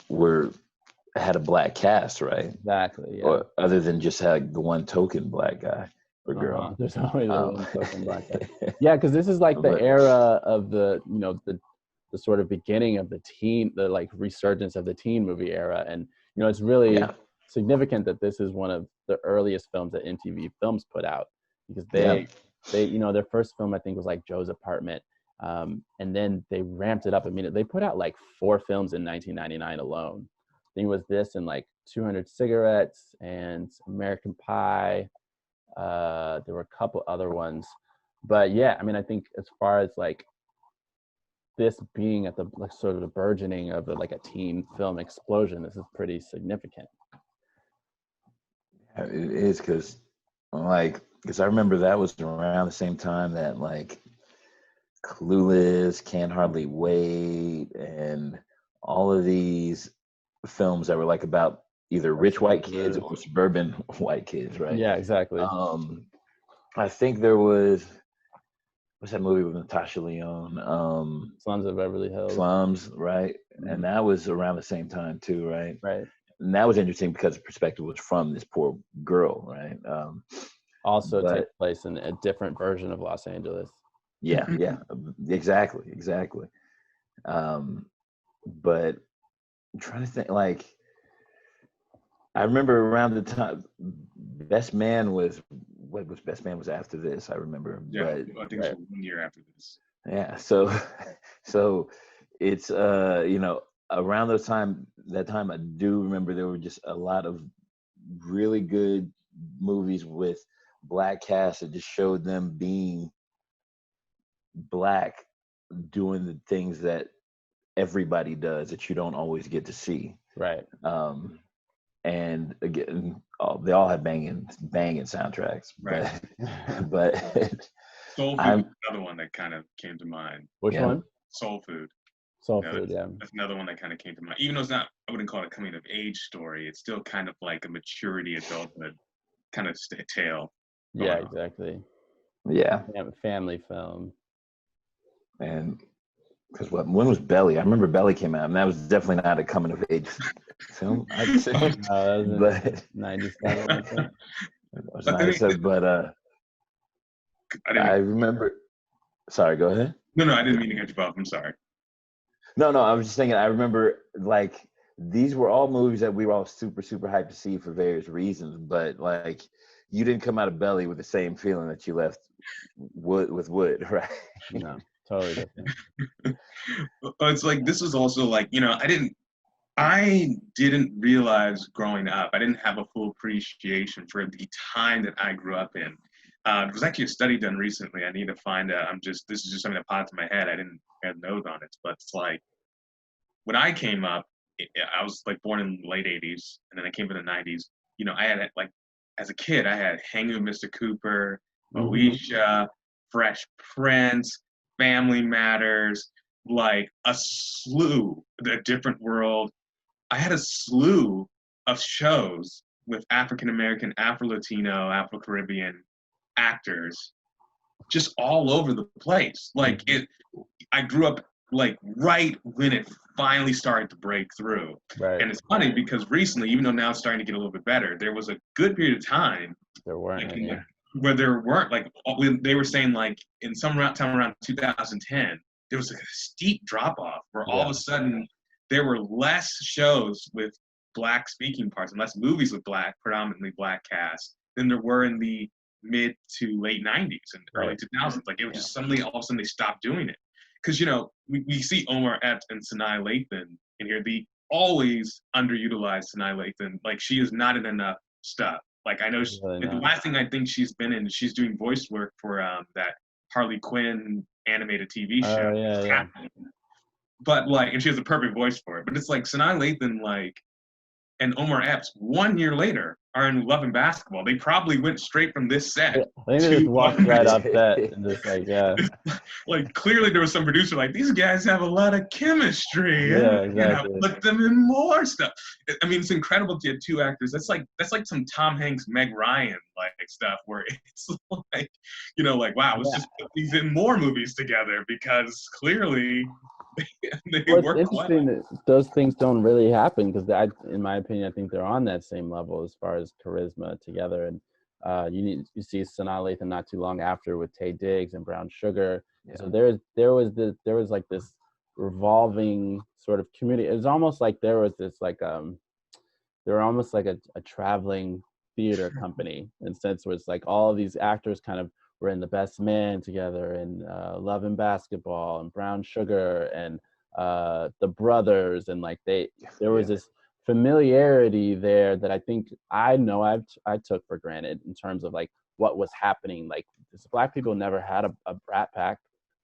had a black cast, right? Exactly. Yeah. Or other than just had the one token black guy or girl. There's always one token black guy. Yeah, because this is like the era of the, you know, the sort of beginning of the like resurgence of the teen movie era, and you know, it's really significant that this is one of the earliest films that MTV Films put out, because they you know, their first film I think was like Joe's Apartment, and then they ramped it up immediately. They put out like 4 films in 1999 alone. I think it was this and like 200 Cigarettes and American Pie. There were a couple other ones, but yeah, I mean, I think as far as like this being at the like sort of the burgeoning of like a teen film explosion, this is pretty significant. It is because I remember that was around the same time that like Clueless, Can't Hardly Wait, and all of these films that were like about either rich white kids or suburban white kids, right? Yeah, exactly. I think there was, what's that movie with Natasha Lyonne? Slums of Beverly Hills. Slums, right? Mm-hmm. And that was around the same time too, right? Right. And that was interesting because the perspective was from this poor girl, right? Also takes place in a different version of Los Angeles. Yeah, exactly. But I'm trying to think, like, I remember around the time Best Man was after this, I remember. Yeah, but I think it was 1 year after this. Yeah, so it's you know, around that time I do remember there were just a lot of really good movies with black casts that just showed them being black, doing the things that everybody does that you don't always get to see. Right. And again, they all had banging soundtracks. Right. But Soul Food is another one that kind of came to mind. Which one? Soul Food. Food, yeah. That's another one that kind of came to mind. Even though it's not, I wouldn't call it a coming of age story. It's still kind of like a maturity adulthood kind of tale. Yeah, exactly. Yeah. Family film. And because when was Belly? I remember Belly came out, and that was definitely not a coming of age film, I'd say. That was but 97. I think. It was 97, but I remember. Sorry, go ahead. No, I didn't mean to cut you off. I'm sorry. No, I was just thinking. I remember like these were all movies that we were all super, super hyped to see for various reasons, but like you didn't come out of Belly with the same feeling that you left with Wood, right? No. Totally different. It's like this was also like, you know, I didn't realize growing up, I didn't have a full appreciation for the time that I grew up in. There was actually a study done recently. I need to find this is just something that popped in my head. I didn't have notes on it, but it's like when I came up, I was like born in the late 80s, and then I came to the 90s. You know, I had like, as a kid, I had Hanging with Mr. Cooper, Moesha, Fresh Prince, Family Matters, like a slew, A Different World. I had a slew of shows with African-American, Afro-Latino, Afro-Caribbean actors just all over the place. Like I grew up like right when it finally started to break through. Right. And it's funny because recently, even though now it's starting to get a little bit better, there was a good period of time there weren't any. Where there weren't, like, they were saying, like, in some time around 2010, there was like a steep drop-off where all of a sudden there were less shows with black speaking parts and less movies with predominantly black cast than there were in the mid to late 90s and early 2000s. Like it was just suddenly, all of a sudden they stopped doing it. Because, you know, we see Omar Epps and Sanaa Lathan in here, the always underutilized Sanaa Lathan. Like she is not in enough stuff. Like I know the last thing I think she's been in, she's doing voice work for that Harley Quinn animated TV show. But like, and she has a perfect voice for it. But it's like Sanaa Lathan, like, and Omar Epps 1 year later are in Love and Basketball. They probably went straight from this set. I think they just walked right off set and just like, like clearly there was some producer like, these guys have a lot of chemistry. Yeah, and, exactly. Put them in more stuff. I mean, it's incredible to get two actors. That's like some Tom Hanks, Meg Ryan like stuff where it's like, you know, like, wow, let's just put these in more movies together because clearly they work. It's interesting that those things don't really happen because in my opinion, I think they're on that same level as far as charisma together. And you see Sanaa Lathan not too long after with Taye Diggs and Brown Sugar. Yeah. So there was like this revolving sort of community. It was almost like there was this like they were almost like a traveling theater company in a sense where it's like all of these actors kind of were in The Best Man together and Love and Basketball and Brown Sugar and The Brothers, and like there was this familiarity there that I think I took for granted in terms of like what was happening. Like Black people never had a Rat Pack.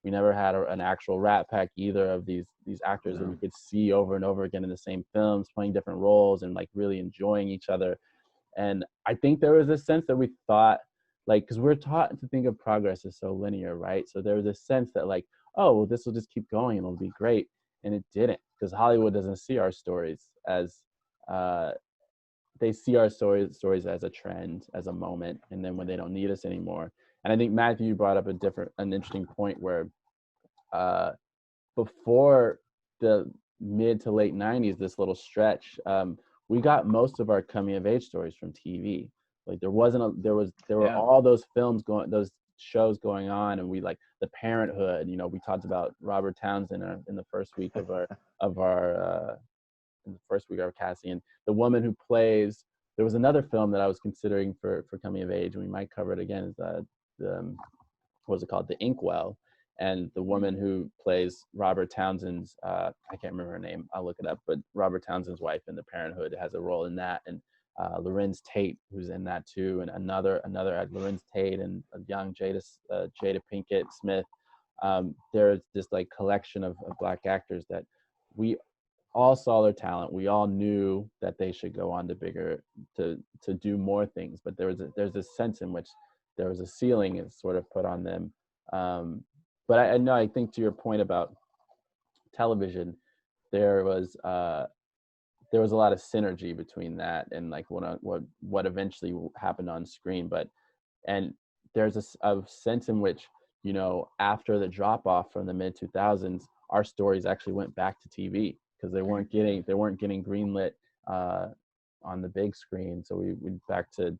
We never had an actual Rat Pack either of these actors that we could see over and over again in the same films, playing different roles and like really enjoying each other. And I think there was this sense that we thought, like, because we're taught to think of progress as so linear, right? So there was a sense that like, oh, well, this will just keep going and it'll be great. And it didn't, because Hollywood doesn't see our stories as, they see our stories as a trend, as a moment, and then when they don't need us anymore. And I think, Matthew, you brought up an interesting point where before the mid to late 90s, this little stretch, we got most of our coming of age stories from TV. Like there were all those those shows going on, and we like The Parenthood. You know, we talked about Robert Townsend in the first week of our casting, and the woman who plays. There was another film that I was considering for coming of age, and we might cover it again. Is what's it called? The Inkwell, and the woman who plays Robert Townsend's I can't remember her name. I'll look it up, but Robert Townsend's wife in The Parenthood has a role in that, and Lorenz Tate, who's in that too, and another Lorenz Tate and a young Jada Pinkett Smith. There's this like collection of Black actors that we all saw their talent. We all knew that they should go on to do more things, but there's this sense in which there was a ceiling is sort of put on them. But I know, I think to your point about television, there was a lot of synergy between that and like what eventually happened on screen. And there's a sense in which, you know, after the drop off from the mid 2000s, our stories actually went back to TV because they weren't getting greenlit on the big screen. So we went back to,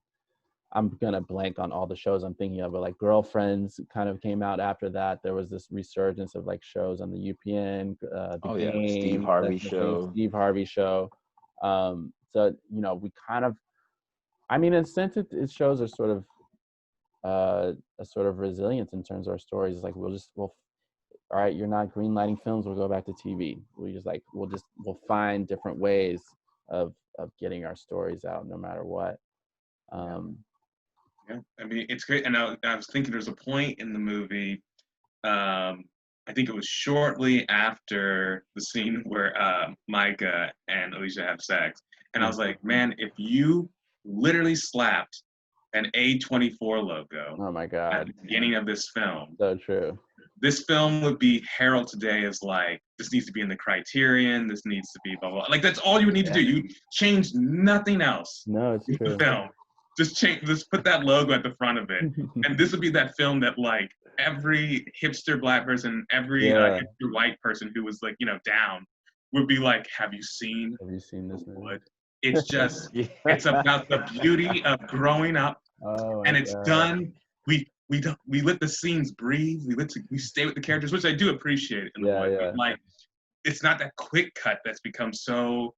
I'm gonna blank on all the shows I'm thinking of, but like Girlfriends kind of came out after that. There was this resurgence of like shows on the UPN, Steve Harvey show. So, you know, we kind of, I mean, in a sense, it shows a sort of resilience in terms of our stories. It's like we'll all right, you're not greenlighting films, we'll go back to TV. We'll find different ways of getting our stories out no matter what. Yeah, I mean, it's great. And I was thinking there's a point in the movie, I think it was shortly after the scene where Micah and Alicia have sex. And I was like, man, if you literally slapped an A24 logo oh my God, at the beginning of this film. So true. This film would be heralded today as like, this needs to be in the Criterion, this needs to be blah, blah. Like, that's all you would need to do. You change nothing else. No, it's true. The film. Just put that logo at the front of it. And this would be that film that like every hipster Black person, every hipster white person who was like, you know, down would be like, have you seen this movie? It's just, it's about the beauty of growing up, and it's done. We let the scenes breathe. We stay with the characters, which I do appreciate in the way. But like, it's not that quick cut that's become so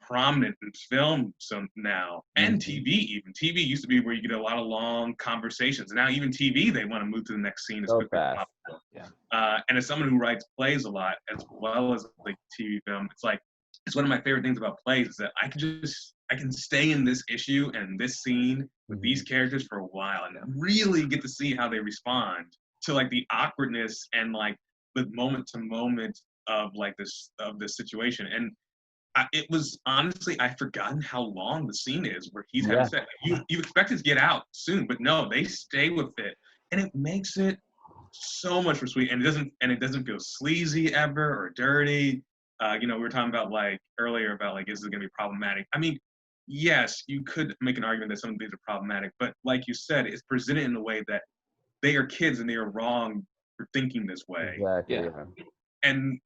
prominent in film now, and TV even. TV used to be where you get a lot of long conversations. Now even TV, they want to move to the next scene as quickly as possible. Yeah. And as someone who writes plays a lot, as well as like TV film, it's like, it's one of my favorite things about plays is that I can stay in this issue and this scene with these characters for a while and really get to see how they respond to like the awkwardness and like the moment to moment of like this situation. And it was honestly, I've forgotten how long the scene is where he's having sex. You expect it to get out soon, but no, they stay with it, and it makes it so much more sweet. And it doesn't feel sleazy ever or dirty. We were talking about like earlier about like, is it going to be problematic? I mean, yes, you could make an argument that some of these are problematic, but like you said, it's presented in a way that they are kids and they are wrong for thinking this way. Exactly. Yeah. And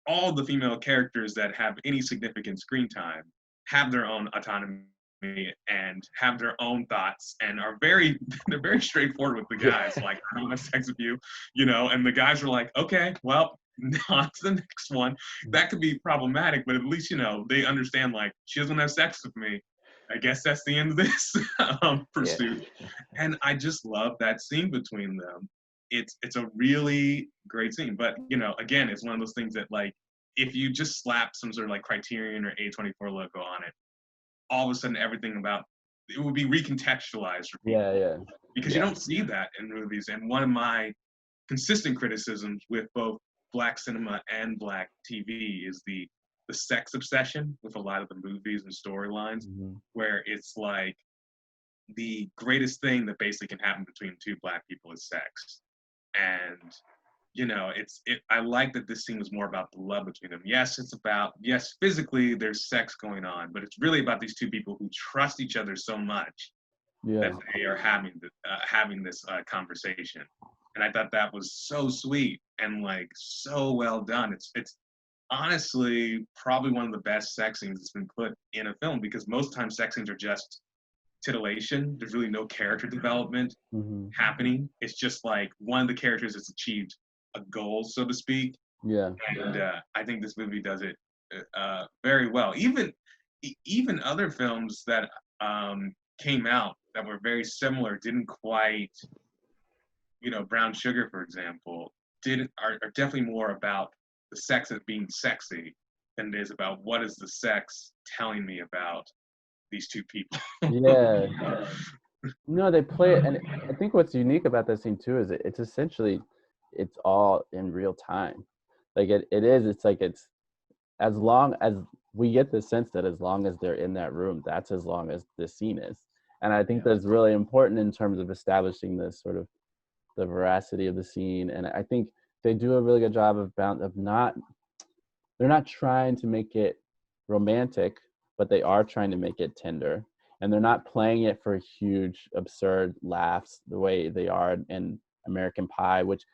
all the female characters that have any significant screen time have their own autonomy and have their own thoughts and they're very straightforward with the guys. Like, I don't want sex with you, and the guys are like, okay, well, on to the next one. That could be problematic, but at least, they understand, like, she doesn't have sex with me. I guess that's the end of this pursuit. Yeah. And I just love that scene between them. It's a really great scene. But, again, it's one of those things that, like, if you just slap some sort of, like, Criterion or A24 logo on it, all of a sudden everything about it would be recontextualized for people. Yeah. Because you don't see that in movies. And one of my consistent criticisms with both Black cinema and Black TV is the sex obsession with a lot of the movies and storylines, where it's like the greatest thing that basically can happen between two Black people is sex. And, I like that this scene was more about the love between them. Yes, physically there's sex going on, but it's really about these two people who trust each other so much that they are having this conversation. And I thought that was so sweet and like so well done. It's honestly probably one of the best sex scenes that's been put in a film, because most times sex scenes are just titillation. There's really no character development happening. It's just like one of the characters has achieved a goal, so to speak. Yeah. And I think this movie does it very well. Even other films that came out that were very similar didn't quite, Brown Sugar, for example, are definitely more about the sex as being sexy than it is about what is the sex telling me about these two people. Yeah. No, they play it, and I think what's unique about that scene too is it's essentially, it's all in real time. Like it's as long as we get the sense that as long as they're in that room, that's as long as the scene is. And I think that's really important in terms of establishing this sort of the veracity of the scene. And I think they do a really good job of they're not trying to make it romantic, but they are trying to make it tender. And they're not playing it for huge, absurd laughs the way they are in American Pie, which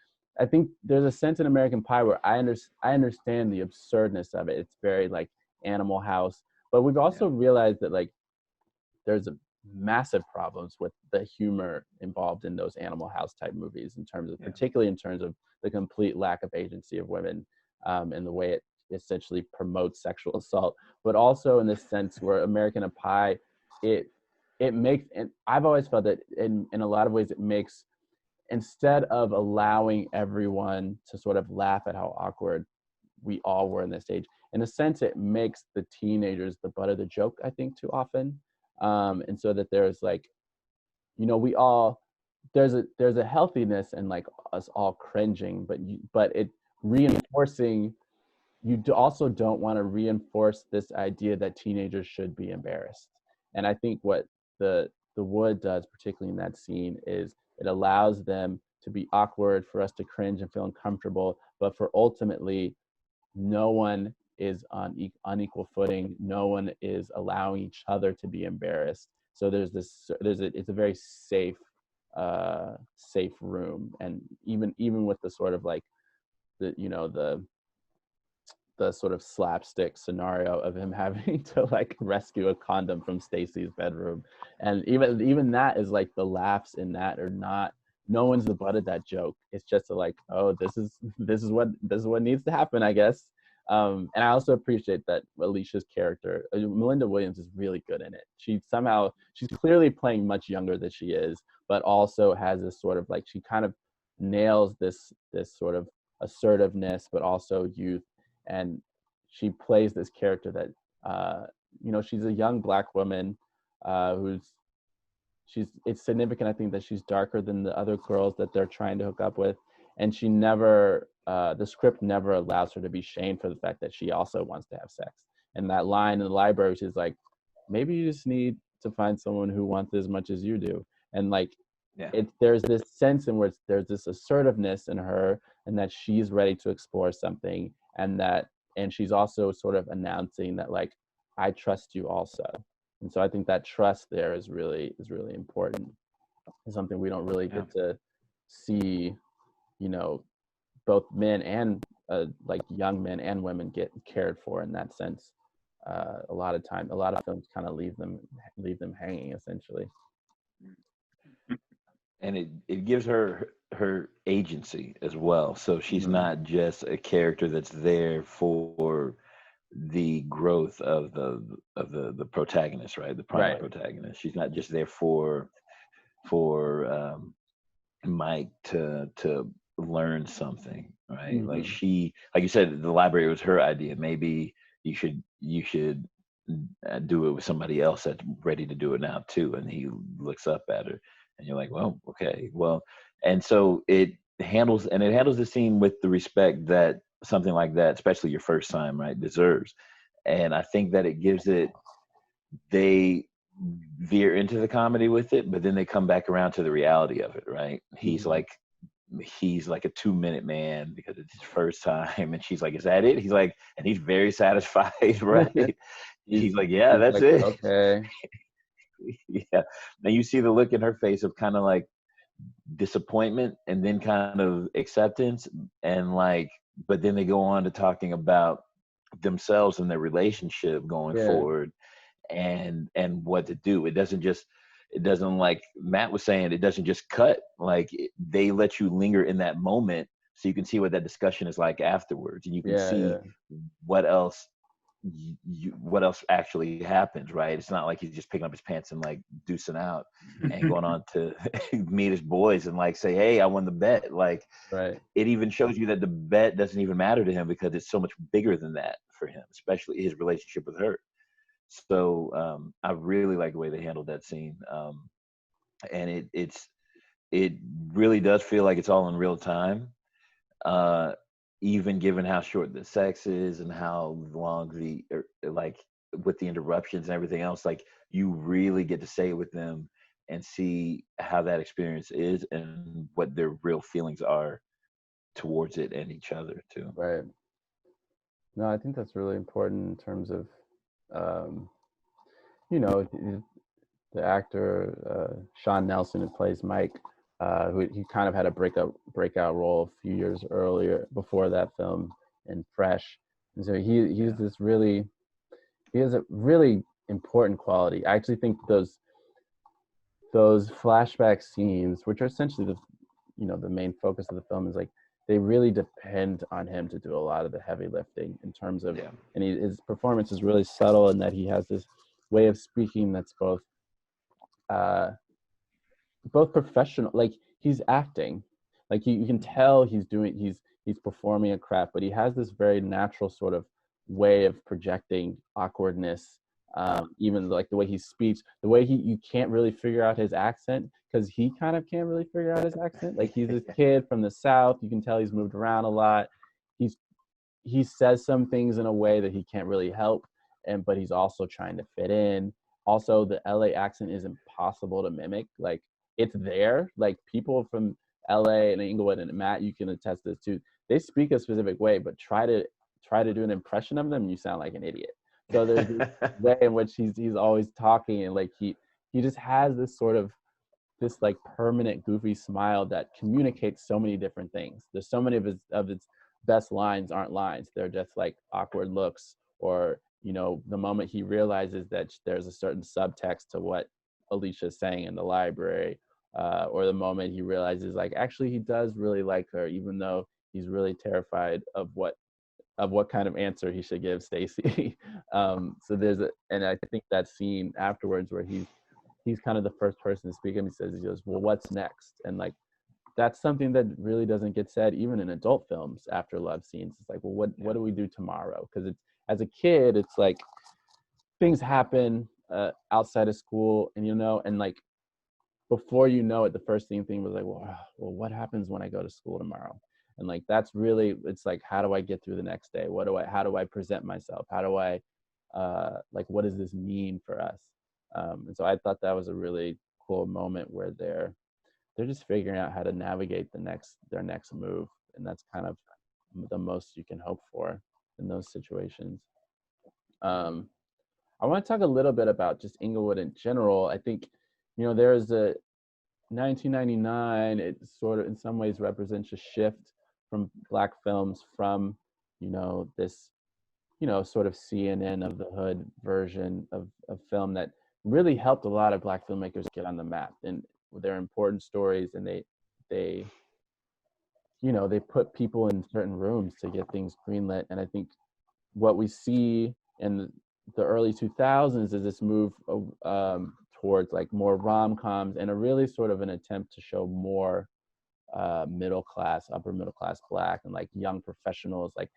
I think there's a sense in American Pie where I understand the absurdness of it. It's very like Animal House, but we've also realized that like there's massive problems with the humor involved in those Animal House type movies, in terms of particularly in terms of the complete lack of agency of women, and the way it essentially promotes sexual assault, but also in this sense where American Pie, it makes, and I've always felt that in a lot of ways it makes, instead of allowing everyone to sort of laugh at how awkward we all were in this age, in a sense it makes the teenagers the butt of the joke, I think, too often. And so that there's like, we all, there's a healthiness in like us all cringing, but it reinforcing, also don't want to reinforce this idea that teenagers should be embarrassed. And I think what the Wood does, particularly in that scene, is it allows them to be awkward, for us to cringe and feel uncomfortable, but for ultimately no one is on unequal footing. No one is allowing each other to be embarrassed. So it's a very safe room. And even with the sort of like the sort of slapstick scenario of him having to like rescue a condom from Stacy's bedroom, and even that is like, the laughs in that are not, no one's the butt of that joke. It's just like, oh, this is what needs to happen, I guess. And I also appreciate that Alicia's character, Melinda Williams, is really good in it. She's clearly playing much younger than she is, but also has this sort of like, she kind of nails this sort of assertiveness, but also youth. And she plays this character that, she's a young Black woman it's significant, I think, that she's darker than the other girls that they're trying to hook up with. And she never, the script never allows her to be shamed for the fact that she also wants to have sex. And that line in the library, she's like, maybe you just need to find someone who wants as much as you do. And like, there's this sense in which there's this assertiveness in her, and that she's ready to explore something, and she's also sort of announcing that, like, I trust you also. And so I think that trust there is really important. It's something we don't really get to see, both men and like young men and women get cared for in that sense. A lot of films kind of leave them hanging, essentially. And it gives her agency as well. So she's not just a character that's there for the growth of the protagonist, right? The prime protagonist. She's not just there for Mike to learn something, right? Like like you said, the library was her idea. Maybe you should do it with somebody else that's ready to do it now too. And he looks up at her, and you're like, well, okay, well, and so it handles the scene with the respect that something like that, especially your first time, right, deserves. And I think that it gives it, they veer into the comedy with it, but then they come back around to the reality of it, right? He's like a 2-minute man because it's his first time, and she's like, is that it? He's like, and he's very satisfied, right? He's like, yeah, that's like, it. Okay. Yeah. Now you see the look in her face of kind of like disappointment and then kind of acceptance, and like, but then they go on to talking about themselves and their relationship going forward, and what to do. It doesn't, like Matt was saying, it doesn't just cut. Like, they let you linger in that moment so you can see what that discussion is like afterwards, and you can see what else actually happens, right? It's not like he's just picking up his pants and like deucing out and going on to meet his boys and like say, hey, I won the bet. Like, it even shows you that the bet doesn't even matter to him because it's so much bigger than that for him, especially his relationship with her. So I really like the way they handled that scene, and it really does feel like it's all in real time. Even given how short the sex is and how long like with the interruptions and everything else, like, you really get to stay with them and see how that experience is and what their real feelings are towards it and each other too. Right. No, I think that's really important in terms of, the actor, Sean Nelson, who plays Mike, who he kind of had a breakout role a few years earlier before that film in Fresh. And so he has a really important quality. I actually think those flashback scenes, which are essentially the main focus of the film, is like, they really depend on him to do a lot of the heavy lifting in terms of, and his performance is really subtle in that he has this way of speaking that's both professional, like he's acting, like you can tell he's performing a craft, but he has this very natural sort of way of projecting awkwardness, even like the way he speaks, the way you can't really figure out his accent, because he kind of can't really figure out his accent. Like, he's this kid from the South, you can tell he's moved around a lot. He says some things in a way that he can't really help, but he's also trying to fit in. Also, the LA accent is impossible to mimic. Like, it's there. Like, people from LA and Inglewood, and Matt, you can attest this too, they speak a specific way, but try to do an impression of them, you sound like an idiot. So there's this way in which he's always talking, and like he just has this sort of this like permanent goofy smile that communicates so many different things. There's so many of his best lines aren't lines. They're just like awkward looks, or the moment he realizes that there's a certain subtext to what Alicia's saying in the library, or the moment he realizes, like, actually he does really like her, even though he's really terrified of what of what kind of answer he should give Stacy. So and I think that scene afterwards where he's kind of the first person to speak, and he goes, well, what's next? And like, that's something that really doesn't get said even in adult films after love scenes. It's like, well, what do we do tomorrow? Because it's, as a kid, it's like things happen outside of school, and and like before you know it, the first thing was like, well, what happens when I go to school tomorrow? And like, that's really, it's like, how do I get through the next day? How do I present myself? How do I, like, what does this mean for us? And so I thought that was a really cool moment where they're just figuring out how to navigate their next move. And that's kind of the most you can hope for in those situations. I want to talk a little bit about just Inglewood in general. I think, there's a 1999, it sort of in some ways represents a shift from Black films from, this, sort of CNN of the hood version of film that really helped a lot of Black filmmakers get on the map. And they're important stories, and they put people in certain rooms to get things greenlit. And I think what we see in the early 2000s is this move towards like more rom-coms, and a really sort of an attempt to show more middle class, upper middle class Black, and like young professionals. Like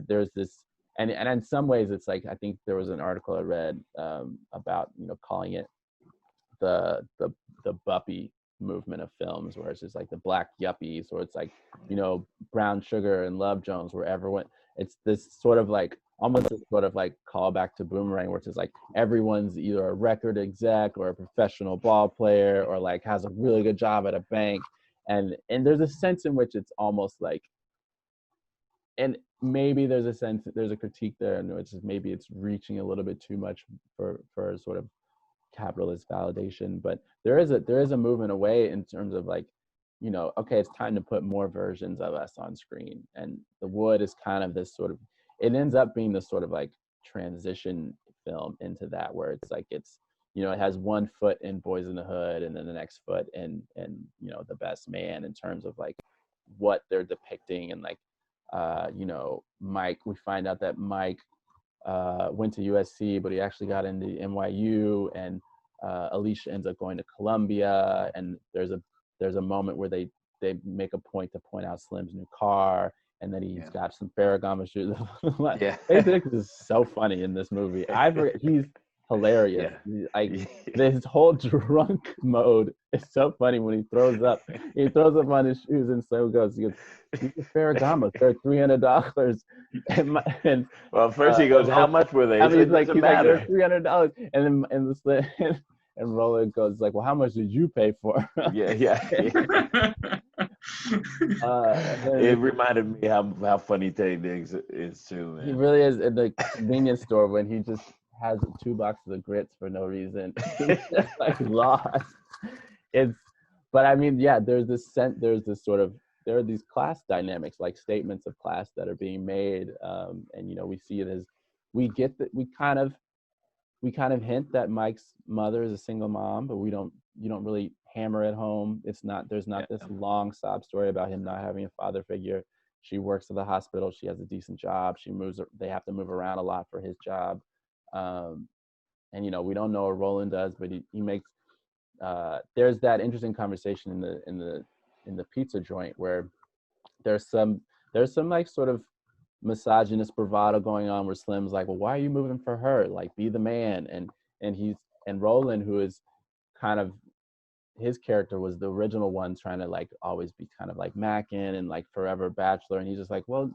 there's this, and in some ways it's like, I think there was an article I read about calling it the Buppy movement of films, where it's just like the Black yuppies, or it's like Brown Sugar and Love Jones, where everyone, it's this sort of like almost a sort of like callback to Boomerang, where it's just like everyone's either a record exec or a professional ball player, or like has a really good job at a bank, and there's a sense in which it's almost like, and maybe there's a critique there, and which is maybe it's reaching a little bit too much for sort of capitalist validation. But there is a movement away in terms of like, okay, it's time to put more versions of us on screen. And The Wood is kind of this sort of, it ends up being this sort of like transition film into that, where it's like, it's, it has one foot in Boys in the Hood, and then the next foot in The Best Man, in terms of like what they're depicting. And like, Mike, we find out that Mike went to USC, but he actually got into NYU, and Alicia ends up going to Columbia. And there's a moment where they make a point to point out Slim's new car, and then he's got some Ferragamo shoes. Basic is so funny in this movie. He's hilarious. His whole drunk mode is so funny when he throws up. He throws up on his shoes, and Slim goes, these are Ferragamos, they're $300. And well, first he goes, how much were they? I mean, he's like, they're $300. And and Roland goes like, well, how much did you pay for? It reminded me how funny Tay Diggs is too, man. He really is. At the convenience store, when he just has 2 boxes of grits for no reason, he's just like lost. But I mean, yeah, there are these class dynamics, like statements of class that are being made, and we see it as, we kind of hint that Mike's mother is a single mom, but you don't really hammer it home. There's not this long sob story about him not having a father figure. She works at the hospital. She has a decent job. They have to move around a lot for his job. And we don't know what Roland does, but he makes, there's that interesting conversation in the pizza joint, where there's some like sort of misogynist bravado going on, where Slim's like, well, why are you moving for her? Like, be the man. And Roland, who is kind of, his character was the original one trying to like always be kind of like Mackin and like forever bachelor, and he's just like, well,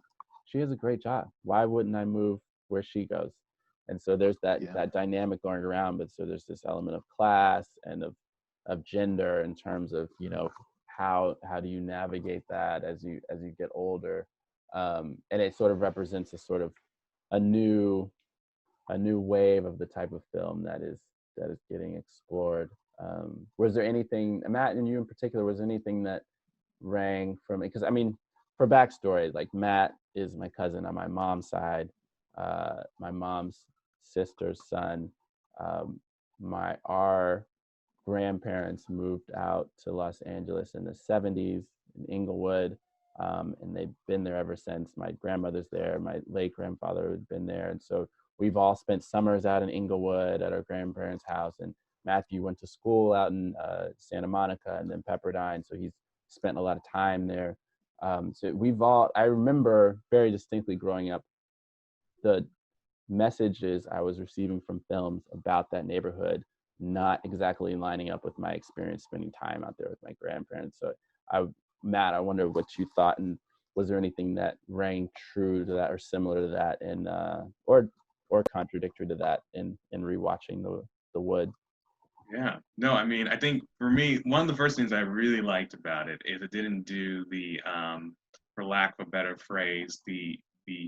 she has a great job, why wouldn't I move where she goes? And so there's that dynamic going around. But so there's this element of class and of gender, in terms of how do you navigate that as you get older. And it sort of represents a new wave of the type of film that is getting explored. Was there anything, Matt, and you in particular, was there anything that rang from it? Because I mean, for backstory, like, Matt is my cousin on my mom's side, my mom's sister's son. Our grandparents moved out to Los Angeles in the 70s, in Inglewood. and they've been there ever since. My grandmother's there, my late grandfather had been there, and so we've all spent summers out in Inglewood at our grandparents' house. And Matthew went to school out in Santa Monica and then Pepperdine, so he's spent a lot of time there. So I remember very distinctly growing up, the messages I was receiving from films about that neighborhood not exactly lining up with my experience spending time out there with my grandparents. So Matt, I wonder what you thought, and was there anything that rang true to that or similar to that, and or contradictory to that in rewatching the Wood? Yeah, no, I mean, I think for me, one of the first things I really liked about it is it didn't do the, for lack of a better phrase, the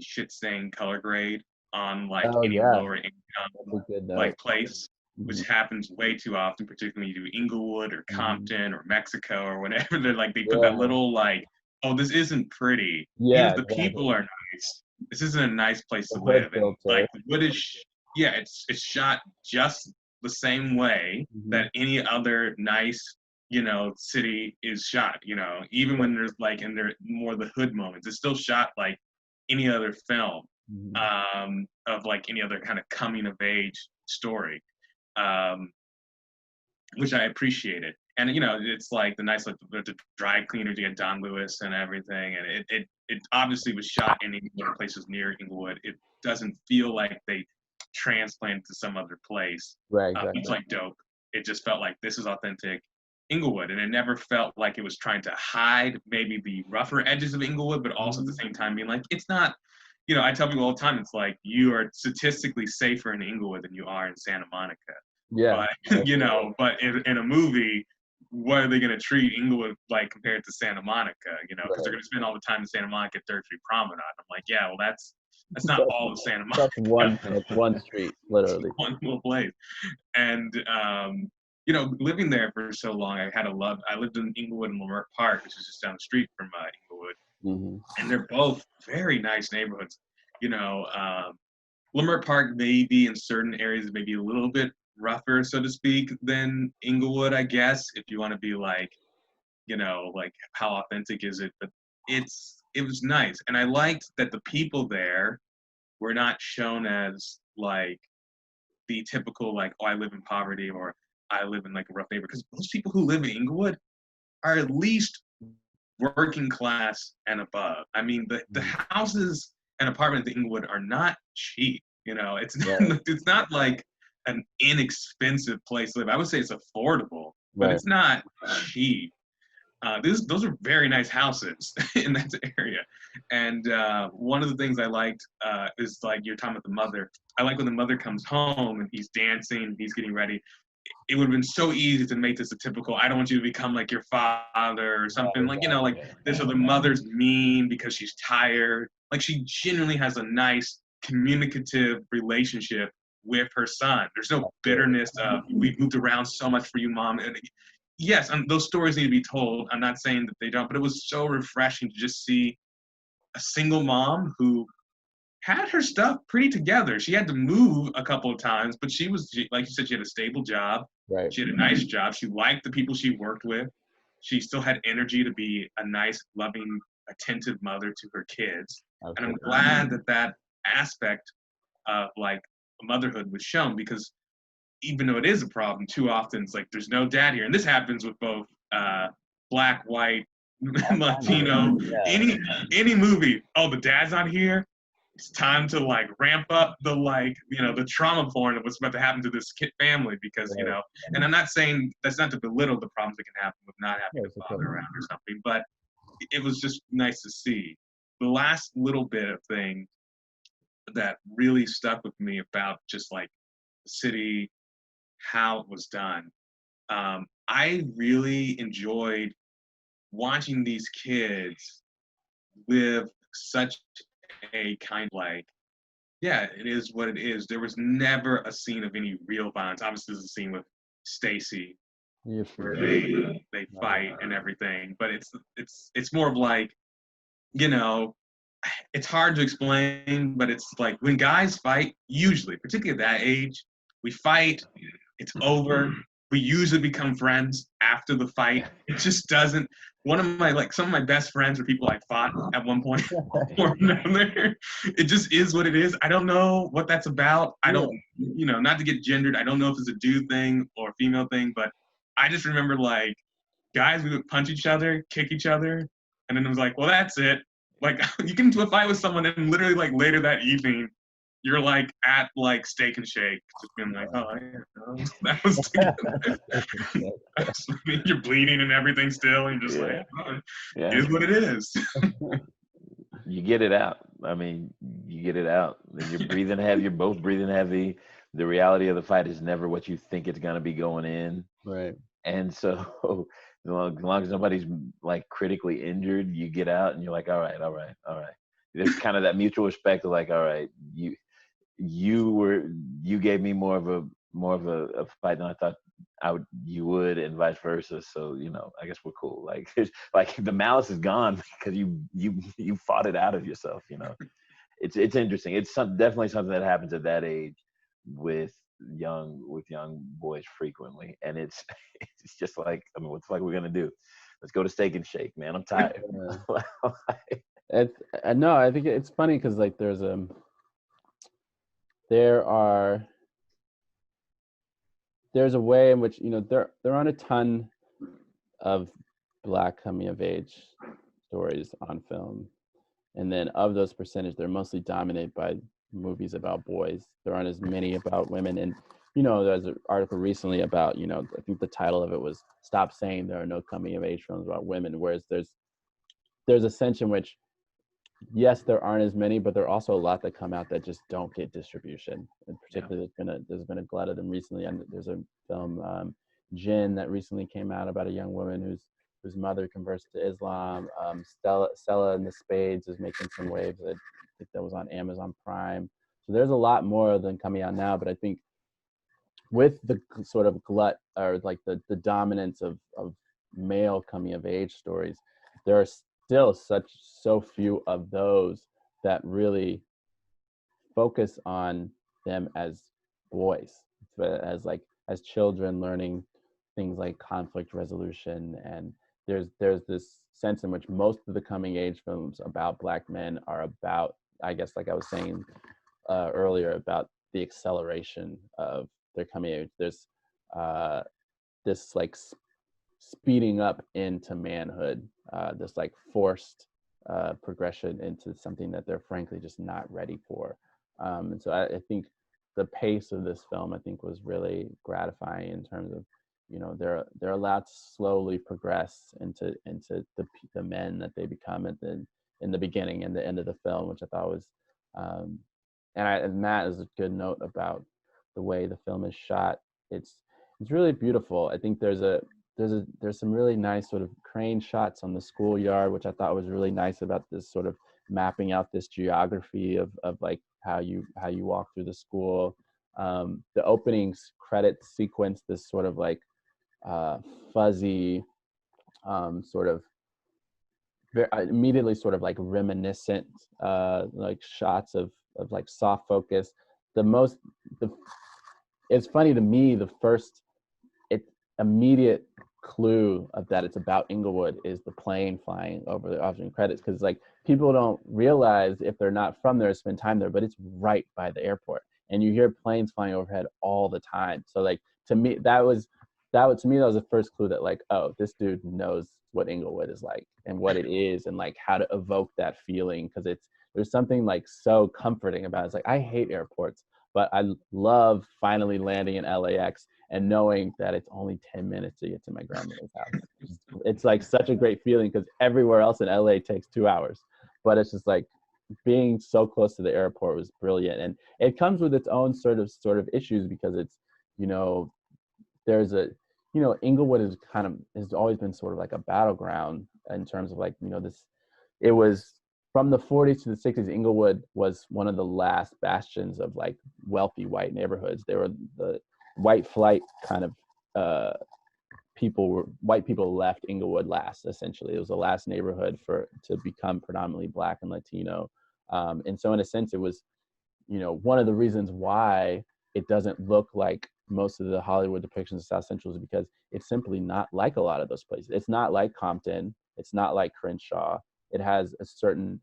shit stain color grade on like any lower income like place, which happens way too often, particularly when you do Inglewood or Compton or Mexico or whatever. They're like, they put that little like, oh, this isn't pretty. Yeah, the people are nice. This isn't a nice place to live. And like the Wood is, it's shot just the same way that any other nice, city is shot, even when there's like, and there more the hood moments, it's still shot like any other film, of like any other kind of coming of age story, which I appreciated. And, it's like the nice, like the dry cleaners, you get Don Lewis and everything. And it obviously was shot in Inglewood, places near Inglewood. It doesn't feel like they transplanted to some other place. Right, exactly. It's like dope. It just felt like this is authentic Inglewood, and it never felt like it was trying to hide maybe the rougher edges of Inglewood, but also at the same time being like, it's not, I tell people all the time, it's like you are statistically safer in Inglewood than you are in Santa Monica. Yeah. But, but in a movie, what are they going to treat Inglewood like compared to Santa Monica, because they're going to spend all the time in Santa Monica, Third Street Promenade. I'm like, yeah, well, that's not all of Santa Monica. That's one street, literally. One little place. And, living there for so long, I lived in Inglewood and Leimert Park, which is just down the street from Inglewood. And they're both very nice neighborhoods. Leimert Park maybe in certain areas maybe a little bit rougher, so to speak, than Inglewood, I guess, if you want to be like, like how authentic is it? But it was nice. And I liked that the people there were not shown as like the typical like, oh, I live in poverty or I live in like a rough neighborhood, because most people who live in Inglewood are at least working class and above. I mean, the houses and apartments in Inglewood are not cheap. It's not like an inexpensive place to live. I would say it's affordable, but it's not cheap. Those are very nice houses in that area. And one of the things I liked is like you're talking about the mother. I like when the mother comes home and he's dancing, he's getting ready. It would have been so easy to make this a typical, I don't want you to become like your father or something, this, or the mother's mean because she's tired. Like she genuinely has a nice communicative relationship with her son. There's no bitterness of, we've moved around so much for you, Mom. And yes, those stories need to be told. I'm not saying that they don't, but it was so refreshing to just see a single mom who had her stuff pretty together. She had to move a couple of times, but like you said, she had a stable job. Right. She had a nice job. She liked the people she worked with. She still had energy to be a nice, loving, attentive mother to her kids. Okay. And I'm glad that aspect of like motherhood was shown, because even though it is a problem, too often it's like there's no dad here. And this happens with both black, white, Latino, any movie. Oh, the dad's not here. It's time to like ramp up the the trauma porn of what's about to happen to this kid family, because and I'm not saying that's not to belittle the problems that can happen with not having a father around or something, but it was just nice to see. The last little bit of thing that really stuck with me about just like the city, how it was done. I really enjoyed watching these kids live such a kind of it is what it is. There was never a scene of any real violence. Obviously, there's a scene with Stacy where they fight and everything, but it's more of like, it's hard to explain, but it's like when guys fight, usually, particularly at that age, we fight, it's over, we usually become friends after the fight. It just doesn't. Some of my best friends are people I fought at one point or another. It just is what it is. I don't know what that's about. I don't, not to get gendered. I don't know if it's a dude thing or a female thing, but I just remember like guys, we would punch each other, kick each other, and then it was like, well, that's it. Like you get into a fight with someone and literally like later that evening, you're like at like Steak and Shake, just being like, oh yeah, that was you're bleeding and everything still, and you're just like, oh, it is what it is. You get it out. I mean, you get it out. You're breathing heavy. You're both breathing heavy. The reality of the fight is never what you think it's gonna be going in. Right. And so, as long as nobody's like critically injured, you get out and you're like, all right. There's kind of that mutual respect of like, all right, you gave me more of a fight than I thought you would, and vice versa. So I guess we're cool. Like there's like the malice is gone because you fought it out of yourself. It's interesting. It's definitely something that happens at that age with young boys frequently, and it's just like, I mean, what the fuck are we gonna do? Let's go to Steak and Shake, man. I'm tired. No, I think it's funny because like there's a way in which there aren't a ton of Black coming of age stories on film, and then of those percentage, they're mostly dominated by movies about boys. There aren't as many about women. And there's an article recently about I think the title of it was "Stop Saying There Are No Coming of Age Films About Women," whereas there's a sense in which yes, there aren't as many, but there are also a lot that come out that just don't get distribution. And particularly, there's been a glut of them recently. And there's a film, Jinn, that recently came out about a young woman whose mother converts to Islam. Stella and the Spades is making some waves. I think that was on Amazon Prime. So there's a lot more than coming out now. But I think with the sort of glut or like the dominance of male coming of age stories, there are still so few of those that really focus on them as boys, as children learning things like conflict resolution. And there's this sense in which most of the coming age films about Black men are about, I guess, like I was saying earlier, about the acceleration of their coming age. There's this like speeding up into manhood, this like forced progression into something that they're frankly just not ready for. And so I think the pace of this film, I think, was really gratifying in terms of, they're allowed to slowly progress into the men that they become in the beginning and the end of the film, which I thought was, and Matt is a good note about the way the film is shot. It's really beautiful. I think there's some really nice sort of crane shots on the schoolyard, which I thought was really nice about this sort of mapping out this geography of like how you walk through the school. The opening credit sequence, this sort of like fuzzy, sort of immediately sort of like reminiscent, like shots of like soft focus. It's funny to me, the first immediate clue of that it's about Inglewood is the plane flying over the opening credits, because like people don't realize, if they're not from there, spend time there, but it's right by the airport and you hear planes flying overhead all the time. So like to me that was the first clue that like, oh, this dude knows what Inglewood is like and what it is and like how to evoke that feeling, because there's something like so comforting about it. It's like, I hate airports, but I love finally landing in LAX and knowing that it's only 10 minutes to get to my grandmother's house. It's like such a great feeling, because everywhere else in LA takes 2 hours. But it's just like being so close to the airport was brilliant. And it comes with its own sort of issues, because it's, there's a, Inglewood has always been sort of like a battleground in terms of like, it was from the 40s to the 60s, Inglewood was one of the last bastions of like wealthy white neighborhoods. They were the white flight kind of white people left Inglewood last, essentially. It was the last neighborhood to become predominantly Black and Latino. And so in a sense, it was, one of the reasons why it doesn't look like most of the Hollywood depictions of South Central is because it's simply not like a lot of those places. It's not like Compton. It's not like Crenshaw. It has a certain,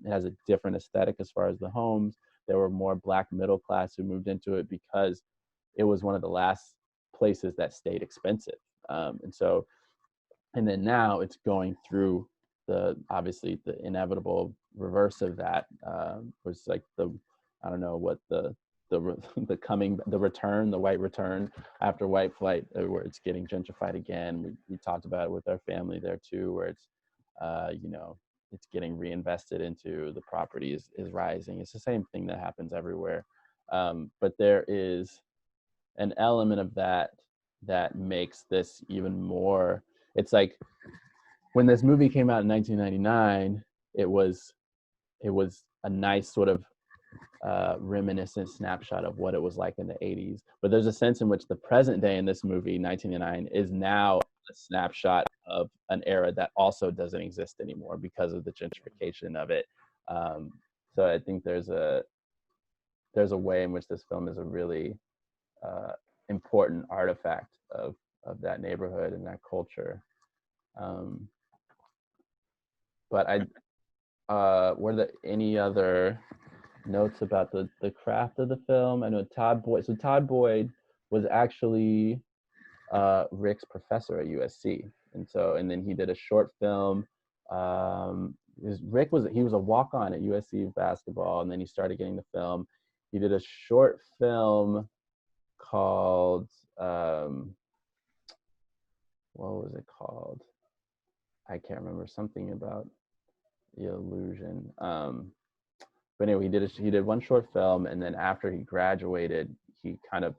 it has a different aesthetic as far as the homes. There were more Black middle class who moved into it because it was one of the last places that stayed expensive. And then now it's going through obviously the inevitable reverse of that, was like I don't know what the return, the white return after white flight, where it's getting gentrified again. We talked about it with our family there too, where it's, it's getting reinvested into the property is rising. It's the same thing that happens everywhere. But there is an element of that makes this even more, it's like when this movie came out in 1999, it was a nice sort of reminiscent snapshot of what it was like in the 80s. But there's a sense in which the present day in this movie, 1999, is now a snapshot of an era that also doesn't exist anymore because of the gentrification of it. So I think there's a way in which this film is a really important artifact of that neighborhood and that culture. But were there any other notes about the craft of the film? I know Todd Boyd was actually Rick's professor at USC, and then he did a short film. Rick was a walk-on at USC basketball, and then he started getting the film. He did a short film called what was it called? I can't remember, something about the illusion. But anyway, he did one short film, and then after he graduated, he kind of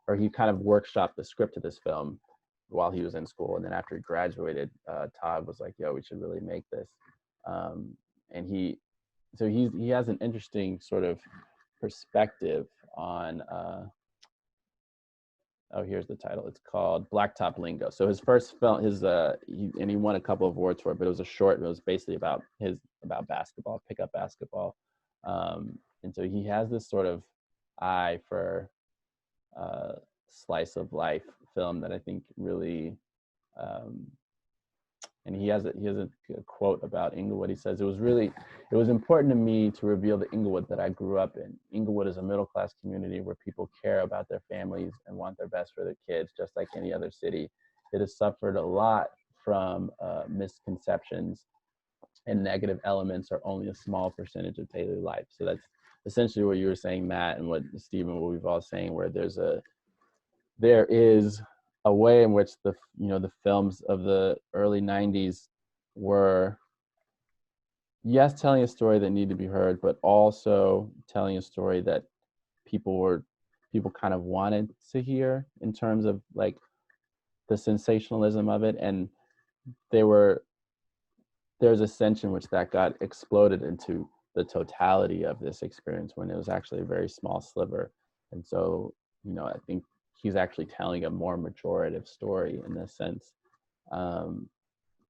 workshopped the script to this film while he was in school. And then after he graduated, Todd was like, "Yo, we should really make this." And he has an interesting sort of perspective on. Here's the title. It's called Blacktop Lingo. So his first film, he won a couple of awards for it, but it was a short. It was basically about basketball, pickup basketball. And so he has this sort of eye for slice of life film that I think really, and he has a quote about Inglewood. He says, it was important to me to reveal the Inglewood that I grew up in. Inglewood is a middle class community where people care about their families and want their best for their kids, just like any other city. It has suffered a lot from misconceptions, and negative elements are only a small percentage of daily life. So that's essentially what you were saying, Matt, and what Stephen, what we've all saying, where there is a way in which the films of the early 90s were, yes, telling a story that needed to be heard, but also telling a story that people kind of wanted to hear, in terms of like the sensationalism of it. And there's a sense in which that got exploded into the totality of this experience when it was actually a very small sliver. And so, I think he's actually telling a more majorative story in this sense. But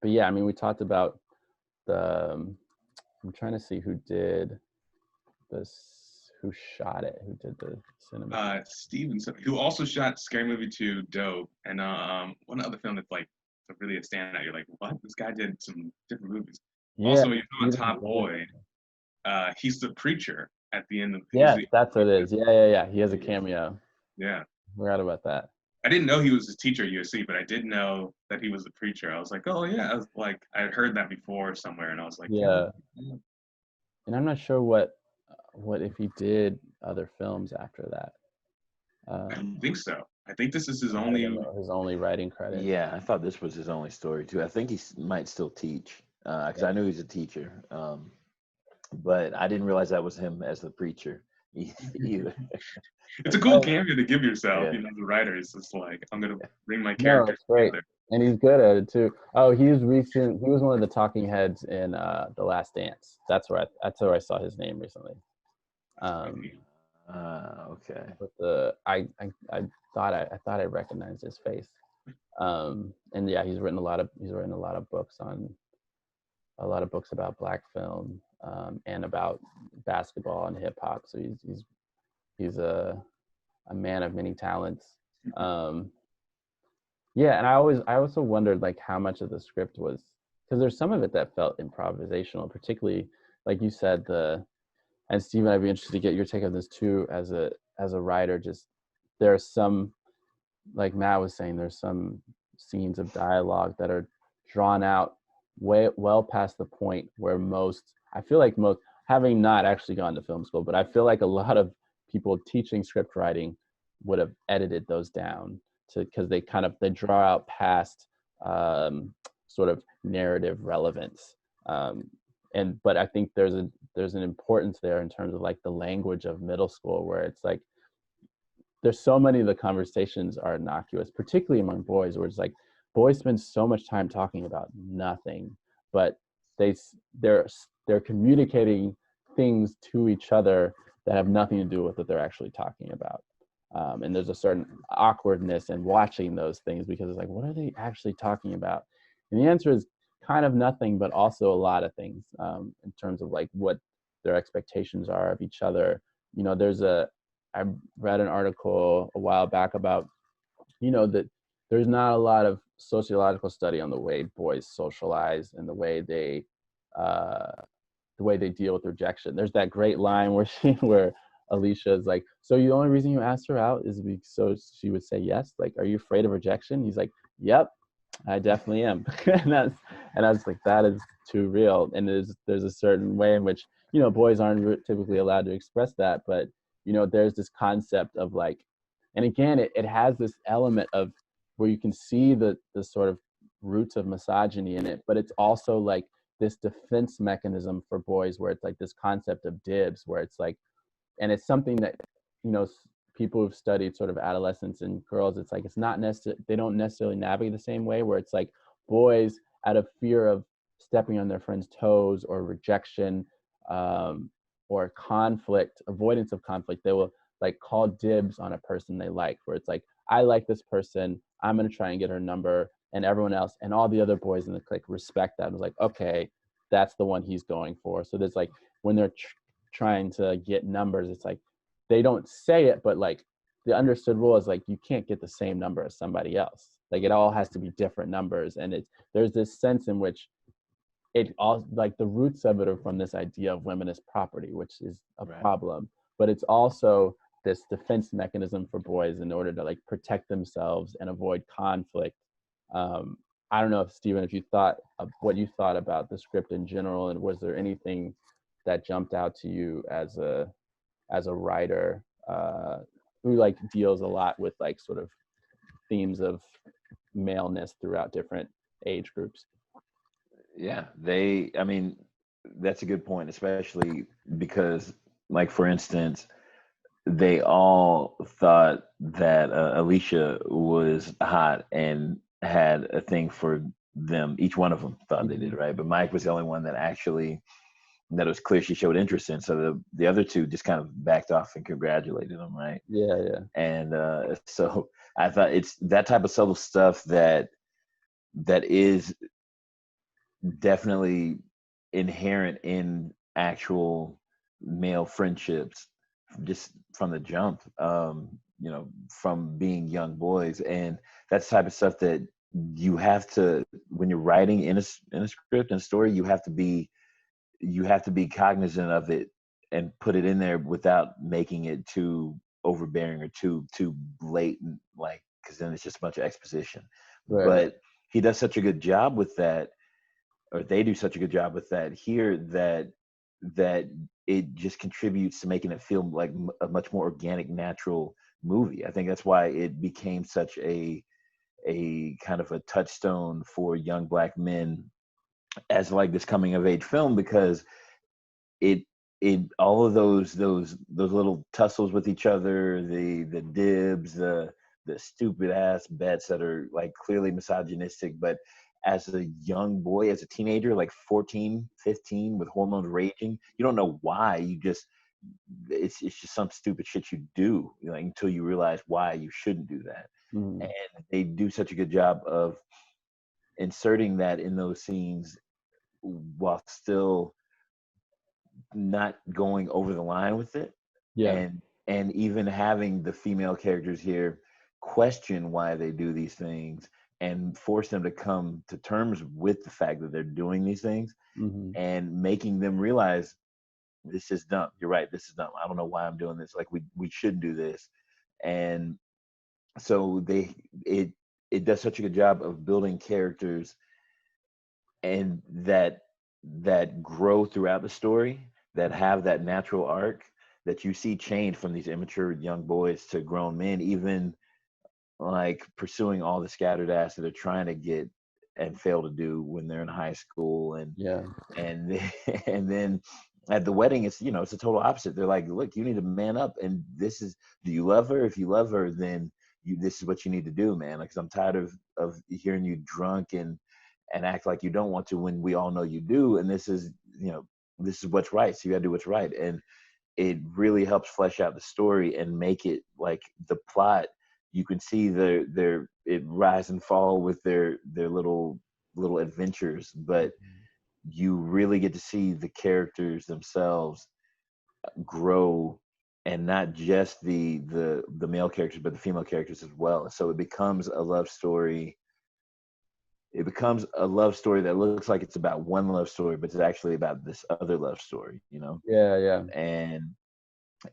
yeah, I mean, we talked about I'm trying to see who did this, who shot it, who did the cinema. Stevenson, who also shot Scary Movie 2, Dope, and one other film that's like really a standout. You're like, what? This guy did some different movies. Yeah, also, you're on Todd Boyd. He's the preacher at the end of. Yeah, that's what it is. Yeah. He has a cameo. Yeah. Forgot about that. I didn't know he was a teacher at USC, but I did know that he was the preacher. I was like, oh yeah, I was like, I had heard that before somewhere, and I was like, yeah. And I'm not sure what if he did other films after that. I don't think so. I think this is his only writing credit. Yeah, I thought this was his only story too. I think he might still teach, because I knew he's a teacher, but I didn't realize that was him as the preacher either. It's a cool cameo to give yourself. Yeah. The writer is just like, I'm gonna bring my character together. And he's good at it too. Oh, he was one of the talking heads in The Last Dance. That's where I saw his name recently. Okay. But I thought I recognized his face. And yeah, he's written a lot of books about Black film, and about basketball and hip hop. So he's a man of many talents. Yeah, and I also wondered like how much of the script was, because there's some of it that felt improvisational, particularly like you said, and Steven, I'd be interested to get your take on this too as a writer. Just there are some, like Matt was saying, there's some scenes of dialogue that are drawn out way well past the point where I feel like most, having not actually gone to film school, but I feel like a lot of people teaching script writing would have edited those down to, because they draw out past sort of narrative relevance. But I think there's an importance there in terms of like the language of middle school, where it's like there's so many of the conversations are innocuous, particularly among boys, where it's like boys spend so much time talking about nothing, but they're communicating things to each other that have nothing to do with what they're actually talking about. And there's a certain awkwardness in watching those things, because it's like, what are they actually talking about? And the answer is kind of nothing, but also a lot of things, in terms of like what their expectations are of each other. I read an article a while back about, that there's not a lot of sociological study on the way boys socialize and the way they deal with rejection. There's that great line where Alicia is like, so the only reason you asked her out is so she would say yes? Like, are you afraid of rejection? He's like, yep, I definitely am. and I was like, that is too real. And there's a certain way in which, boys aren't typically allowed to express that, but there's this concept of like, and again, it has this element of where you can see the sort of roots of misogyny in it, but it's also like this defense mechanism for boys, where it's like this concept of dibs, where it's like, and it's something that, people who've studied sort of adolescence and girls, it's like, it's not necessarily, they don't necessarily navigate the same way, where it's like boys, out of fear of stepping on their friend's toes or rejection, or conflict, avoidance of conflict, they will like call dibs on a person they like, where it's like, I like this person, I'm going to try and get her number, and everyone else and all the other boys in the clique respect that. And it's like, okay, that's the one he's going for. So there's like, when they're trying to get numbers, it's like, they don't say it, but like the understood rule is like, you can't get the same number as somebody else. Like, it all has to be different numbers. And there's this sense in which it all, like, the roots of it are from this idea of women as property, which is a problem, but it's also this defense mechanism for boys in order to like protect themselves and avoid conflict. I don't know if Steven, if you thought of what you thought about the script in general, and was there anything that jumped out to you as a writer, who like deals a lot with like sort of themes of maleness throughout different age groups? Yeah, I mean, that's a good point, especially because, like, for instance, they all thought that Alicia was hot and had a thing for them. Each one of them thought they did, right? But Mike was the only one that it was clear she showed interest in. So the other two just kind of backed off and congratulated them, right? Yeah. And so I thought it's that type of subtle stuff that is definitely inherent in actual male friendships, just from the jump, from being young boys. And that's the type of stuff that you have to, when you're writing in a script and story, you have to be cognizant of it and put it in there without making it too overbearing or too blatant, like, because then it's just a bunch of exposition. Right. But he does such a good job with that, or they do such a good job with that here, that it just contributes to making it feel like a much more organic, natural movie. I think that's why it became such a kind of a touchstone for young Black men as like this coming of age film, because it all of those little tussles with each other, the dibs, the stupid ass bets that are like clearly misogynistic, but as a young boy, as a teenager, like 14, 15, with hormones raging, you don't know why. It's just some stupid shit you do, like, until you realize why you shouldn't do that. Mm. And they do such a good job of inserting that in those scenes while still not going over the line with it. Yeah. And even having the female characters here question why they do these things and force them to come to terms with the fact that they're doing these things, and making them realize this is dumb. You're right. This is dumb. I don't know why I'm doing this. Like we shouldn't do this. And so it does such a good job of building characters and that grow throughout the story, that have that natural arc that you see change from these immature young boys to grown men, even like pursuing all the scattered ass that they're trying to get and fail to do when they're in high school. And and then at the wedding, it's, you know, it's a total opposite. They're like, look, you need to man up, and this is, do you love her? If you love her, then this is what you need to do, man. Like, 'cause I'm tired of hearing you drunk and act like you don't want to when we all know you do. And this is, you know, this is what's right. So you gotta do what's right. And it really helps flesh out the story and make it like the plot. You can see it rise and fall with their little adventures, but you really get to see the characters themselves grow, and not just the male characters, but the female characters as well. So it becomes a love story. It becomes a love story that looks like it's about one love story, but it's actually about this other love story, you know? Yeah. And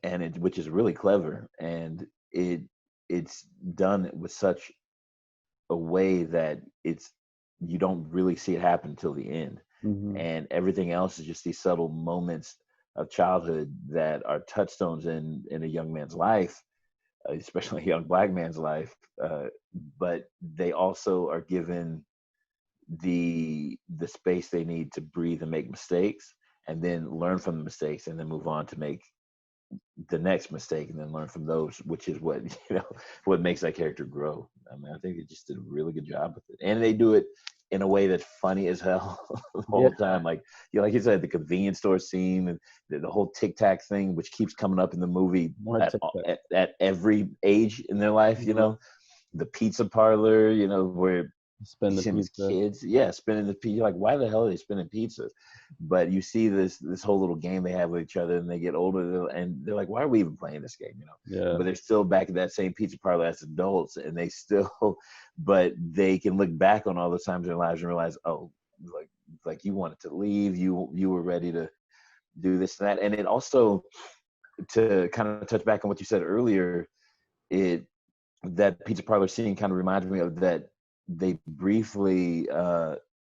it, which is really clever, and it's done with such a way that you don't really see it happen until the end. And everything else is just these subtle moments of childhood that are touchstones in a young man's life, especially a young Black man's life. But they also are given the space they need to breathe and make mistakes, and then learn from the mistakes, and then move on to make the next mistake, and then learn from those, which is what, you know, what makes that character grow. I mean, I think they just did a really good job with it, and they do it in a way that's funny as hell the whole time. Like, you know, like you said, the convenience store scene and the whole Tic Tac thing, which keeps coming up in the movie at every age in their life. You know, the pizza parlor, you know, where spin the pizza. Kids, spinning the pizza. Like, why the hell are they spinning pizzas? But you see this whole little game they have with each other, and they get older, and they're like, why are we even playing this game? You know? But they're still back at that same pizza parlor as adults, and they still, but they can look back on all those times in their lives and realize, oh, like you wanted to leave, you were ready to do this and that. And it also, to kind of touch back on what you said earlier, that pizza parlor scene kind of reminds me of that. They briefly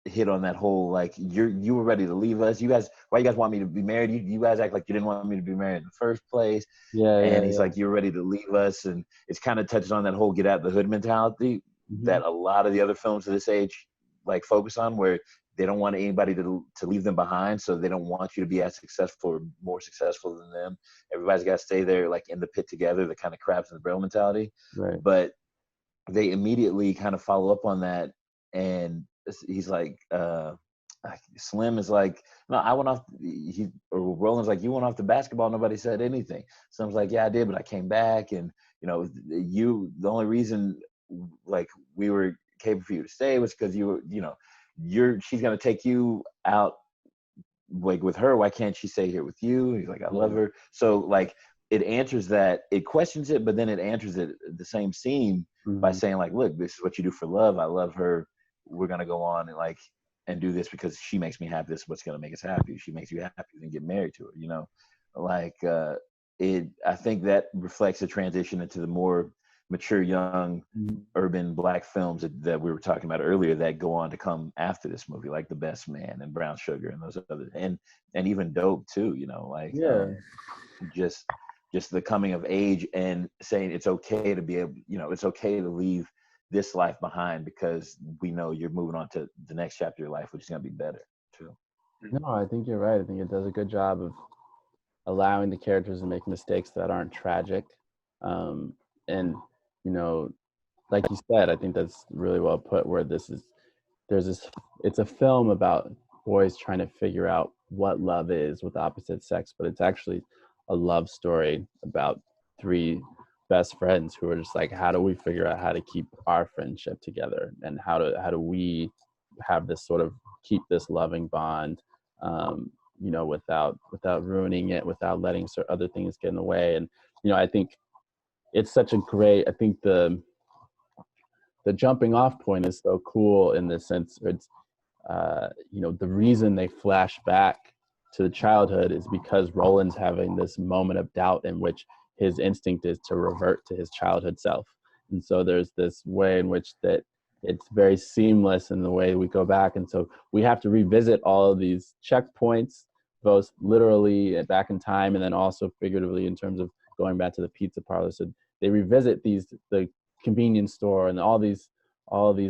hit on that whole, like, you were ready to leave us. You guys, why you guys want me to be married? You guys act like you didn't want me to be married in the first place. And he's like, you're ready to leave us. And it's kind of touches on that whole get out the hood mentality that a lot of the other films of this age like focus on, where they don't want anybody to leave them behind. So they don't want you to be as successful or more successful than them. Everybody's got to stay there, like in the pit together, the kind of crabs in the barrel mentality. Right. But they immediately kind of follow up on that, and he's like, Slim is like, no, I went off. Or Roland's like, you went off the basketball. Nobody said anything. Slim's like, yeah, I did, but I came back, and you know, the only reason like we were capable for you to stay was because you were, you know, she's gonna take you out like with her. Why can't she stay here with you? He's like, I love her. So like, it answers that, it questions it, but then it answers it the same scene by saying like, look, this is what you do for love. I love her. We're going to go on and do this because she makes me happy. This is what's going to make us happy. If she makes you happy, then get married to her, you know? Like, I think that reflects a transition into the more mature, young, urban Black films that we were talking about earlier that go on to come after this movie, like The Best Man and Brown Sugar and those other, and even Dope too, you know, like, just the coming of age and saying it's okay to be able, you know, it's okay to leave this life behind because we know you're moving on to the next chapter of your life, which is going to be better too. No, I think you're right. I think it does a good job of allowing the characters to make mistakes that aren't tragic. And, you know, like you said, I think that's really well put, where it's a film about boys trying to figure out what love is with the opposite sex, but it's actually a love story about three best friends who are just like, how do we figure out how to keep our friendship together, and how do we have this sort of keep this loving bond, you know, without ruining it, without letting other things get in the way. And you know, I think it's such a great, I think the the jumping off point is so cool in the sense it's the reason they flash back to childhood is because Roland's having this moment of doubt in which his instinct is to revert to his childhood self. And so there's this way in which that it's very seamless in the way we go back. And so we have to revisit all of these checkpoints, both literally back in time and then also figuratively in terms of going back to the pizza parlor. So they revisit the convenience store and all these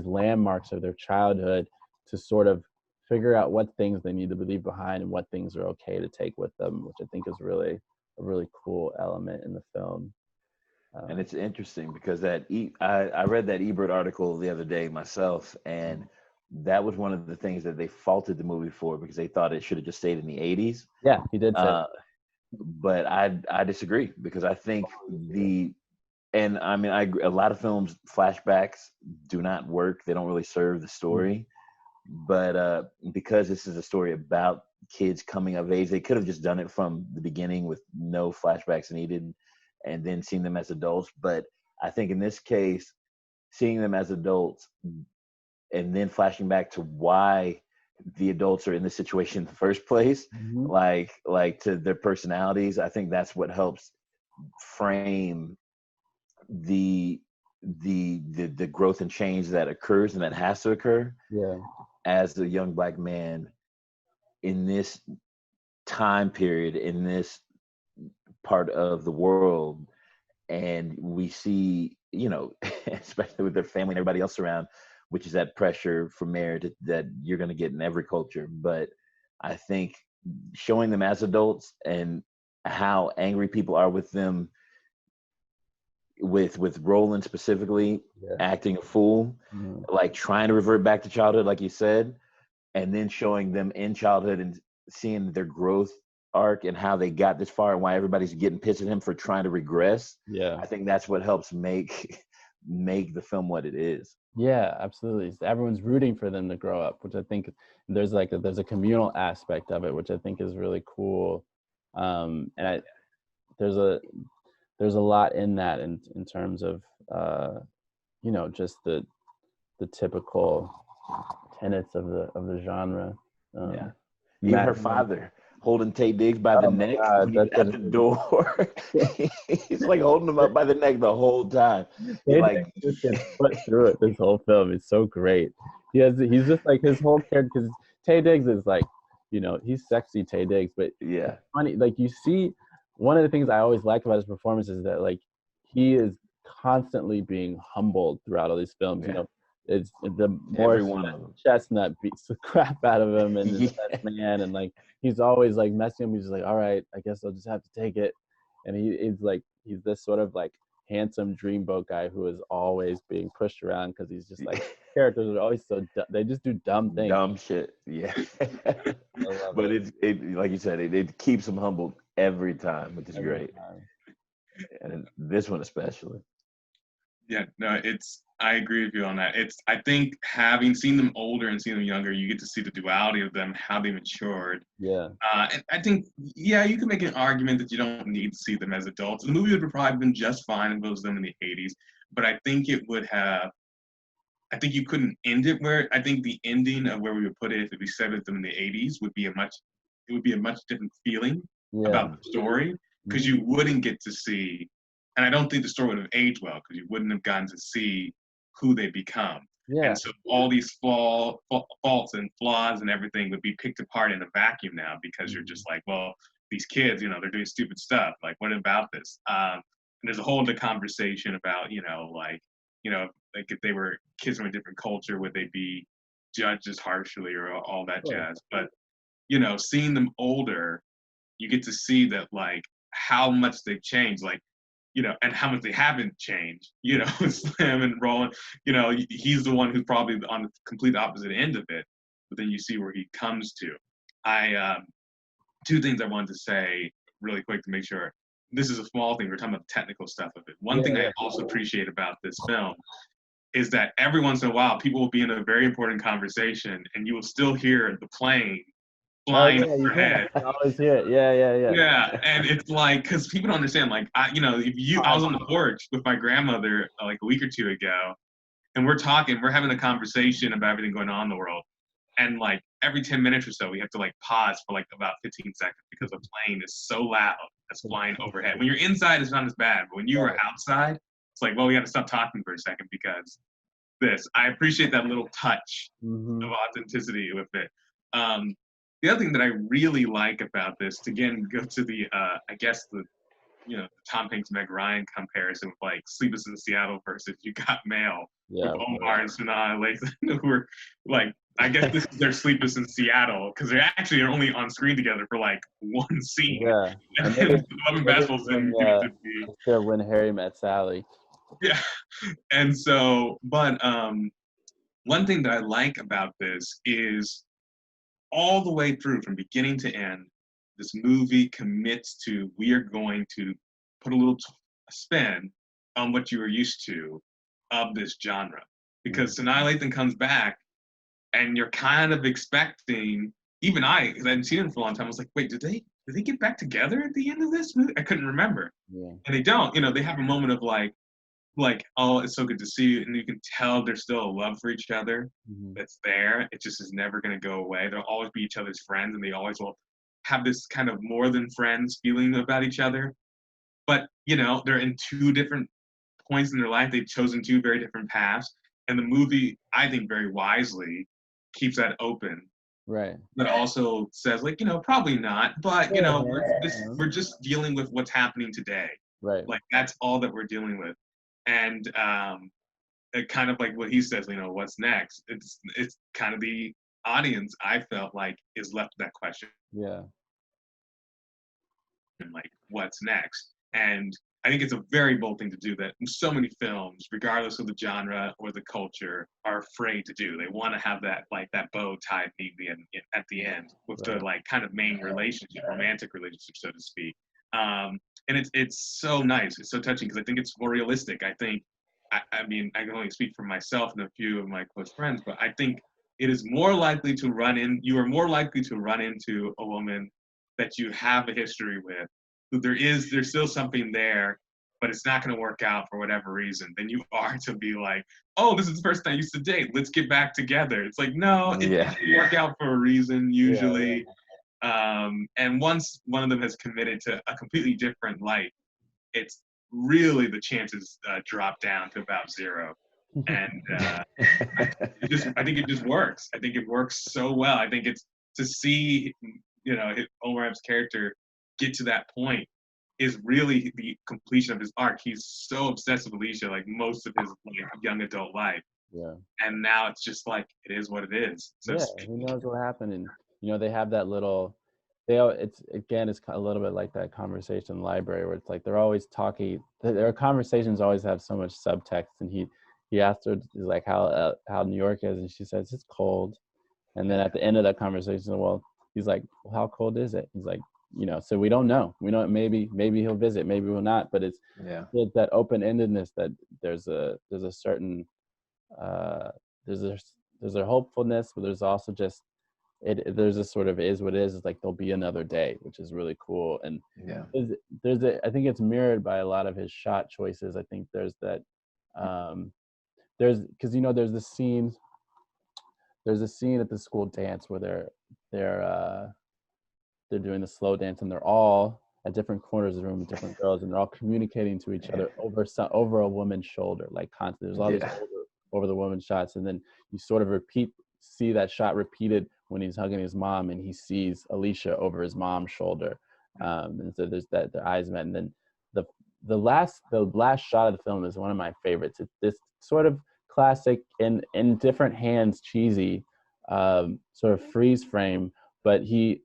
landmarks of their childhood to sort of figure out what things they need to leave behind and what things are okay to take with them, which I think is really a really cool element in the film. And it's interesting because I read that Ebert article the other day myself, and that was one of the things that they faulted the movie for because they thought it should have just stayed in the 80s. Yeah, he did say but I disagree because I think I agree, a lot of films flashbacks do not work. They don't really serve the story. But because this is a story about kids coming of age, they could have just done it from the beginning with no flashbacks needed and then seen them as adults. But I think in this case, seeing them as adults and then flashing back to why the adults are in this situation in the first place, like to their personalities, I think that's what helps frame the growth and change that occurs and that has to occur as the young Black man in this time period, in this part of the world. And we see, especially with their family and everybody else around, which is that pressure for marriage that you're going to get in every culture. But I think showing them as adults and how angry people are with them, with Roland specifically acting a fool, like trying to revert back to childhood, like you said, and then showing them in childhood and seeing their growth arc and how they got this far and why everybody's getting pissed at him for trying to regress. I think that's what helps make the film what it is. Absolutely. Everyone's rooting for them to grow up, which I think there's a communal aspect of it, which I think is really cool. There's a lot in that in terms of just the typical tenets of the genre. Even her father holding Taye Diggs by the neck at the door. He's like holding him up by the neck the whole time. Like just gets put through it. This whole film is so great. He's just like his whole character, because Taye Diggs is like, he's sexy Taye Diggs, but it's funny. Like you see, one of the things I always like about his performance is that like he is constantly being humbled throughout all these films. It's the more Chestnut beats the crap out of him and the best man, and like he's always like messing him. He's just like, all right, I guess I'll just have to take it. And he's this sort of like handsome dreamboat guy who is always being pushed around because he's just like characters are always so they just do dumb things, dumb shit. But it like you said, it keeps him humbled every time, which is great. And this one especially. I agree with you on that. I think having seen them older and seen them younger, you get to see the duality of them, how they matured. And I think, you can make an argument that you don't need to see them as adults. The movie would have probably been just fine if it was them in the 80s, but I think you couldn't end it where, I think the ending of where we would put it, if we said it them in the 80s, would be a much different feeling about the story, because you wouldn't get to see, and I don't think the story would have aged well, because you wouldn't have gotten to see who they become. And so all these faults and flaws and everything would be picked apart in a vacuum now, because you're just like, well, these kids, they're doing stupid stuff. Like, what about this? And there's a whole other conversation about, like if they were kids from a different culture, would they be judged as harshly or all that jazz? But, seeing them older, you get to see that, like, how much they've changed. Like, and how much they haven't changed, Slim and Roland, he's the one who's probably on the complete opposite end of it, but then you see where he comes to. Two things I wanted to say really quick to make sure. This is a small thing, we're talking about the technical stuff of it. One thing I also appreciate about this film is that every once in a while, people will be in a very important conversation and you will still hear the plane flying overhead. I always hear it. Yeah. And it's like, because people don't understand. Like, I was on the porch with my grandmother like a week or two ago, and we're having a conversation about everything going on in the world. And like every 10 minutes or so, we have to like pause for like about 15 seconds because the plane is so loud that's flying overhead. When you're inside, it's not as bad, but when you are outside, it's like, well, we got to stop talking for a second because I appreciate that little touch of authenticity with it. The other thing that I really like about this, to again go to the, I guess the Tom Hanks Meg Ryan comparison with like Sleepless in Seattle versus You Got Mail with Omar and Sanaa Lathan, who were like, I guess this is their Sleepless in Seattle because they actually are only on screen together for like one scene. Yeah, and then Love and Basketball didn't get to be. It's When Harry Met Sally. Yeah, and so, but one thing that I like about this is all the way through, from beginning to end, this movie commits to, we are going to put a little spin on what you were used to of this genre. Because Sanaa Lathan comes back, and you're kind of expecting, even I, because I hadn't seen him for a long time, I was like, wait, did they get back together at the end of this movie? I couldn't remember. Yeah. And they don't. They have a moment of like, oh, it's so good to see you, and you can tell there's still a love for each other that's there. It just is never going to go away. They'll always be each other's friends, and they always will have this kind of more than friends feeling about each other. But they're in two different points in their life. They've chosen two very different paths, and the movie, I think, very wisely keeps that open. Right. But also says, like, probably not. But we're just dealing with what's happening today. Right. Like, that's all that we're dealing with. And it kind of like what he says, what's next? It's kind of the audience, I felt like, is left with that question. Yeah. And like, what's next? And I think it's a very bold thing to do that so many films, regardless of the genre or the culture, are afraid to do. They want to have that, like, that bow tied neatly at the end with the like kind of main relationship, romantic relationship, so to speak. And it's so nice. It's so touching because I think it's more realistic. I think, I mean, I can only speak for myself and a few of my close friends, but I think it is more likely to you are more likely to run into a woman that you have a history with, who there's still something there, but it's not going to work out for whatever reason, than you are to be like, oh, this is the person I used to date, let's get back together. It's like, no, it doesn't work out for a reason usually. And once one of them has committed to a completely different life, it's really, the chances drop down to about zero. And I think it just works. I think it works so well. I think it's to see, Omar Epps' character get to that point is really the completion of his arc. He's so obsessed with Alicia, like most of his young adult life. Yeah. And now it's just like, it is what it is. So who knows what happened? And they have that little. It's a little bit like that conversation in the library where it's like they're always talking. Their conversations always have so much subtext. And he asked her, he's like, how New York is, and she says it's cold. And then at the end of that conversation, well, he's like, well, how cold is it? He's like, so we don't know. We don't. Maybe he'll visit. Maybe we'll not. But it's that open-endedness that there's a certain there's a hopefulness, but there's also just there's a sort of is what it is. It's like there'll be another day, which is really cool. And I think it's mirrored by a lot of his shot choices. I think there's that because there's the scene. There's a scene at the school dance where they're doing the slow dance, and they're all at different corners of the room with different girls, and they're all communicating to each other over a woman's shoulder, like constantly. There's all these over the woman's shots, and then you sort of see that shot repeated when he's hugging his mom, and he sees Alicia over his mom's shoulder, and so there's that their eyes met, and then the last shot of the film is one of my favorites. It's this sort of classic in different hands cheesy sort of freeze frame, but he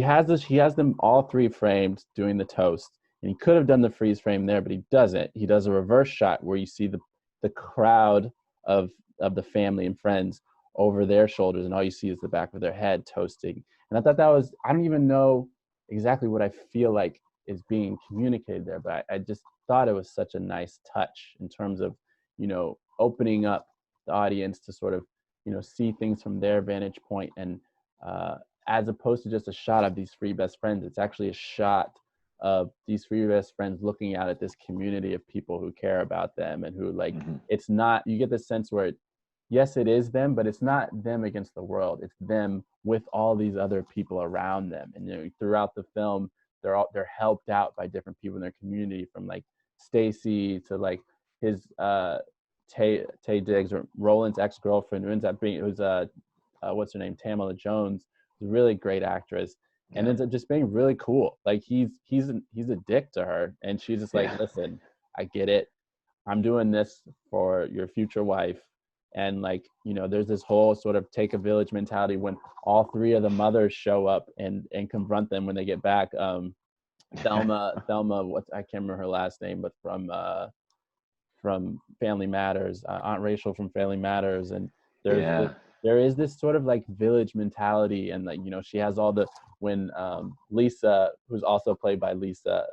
has them all three framed doing the toast, and he could have done the freeze frame there, but he doesn't. He does a reverse shot where you see the crowd of the family and friends over their shoulders, and all you see is the back of their head toasting. And I thought that was, I don't even know exactly what I feel like is being communicated there, but I just thought it was such a nice touch in terms of, opening up the audience to sort of, see things from their vantage point, and as opposed to just a shot of these three best friends, it's actually a shot of these three best friends looking out at this community of people who care about them and who like, it's not, you get the sense where yes, it is them, but it's not them against the world. It's them with all these other people around them. And you know, throughout the film, they're helped out by different people in their community, from like Stacy to like his Tay Diggs, or Roland's ex-girlfriend, who ends up being, what's her name, Tamala Jones, who's a really great actress, and ends up just being really cool. Like he's a dick to her, and she's just like, listen, I get it. I'm doing this for your future wife. And like, you know, there's this whole sort of take a village mentality when all three of the mothers show up and confront them when they get back. Thelma, I can't remember her last name, but from Family Matters, Aunt Rachel from Family Matters, and there is this sort of like village mentality, and like, you know, she has all the, when Lisa, who's also played by Lisa,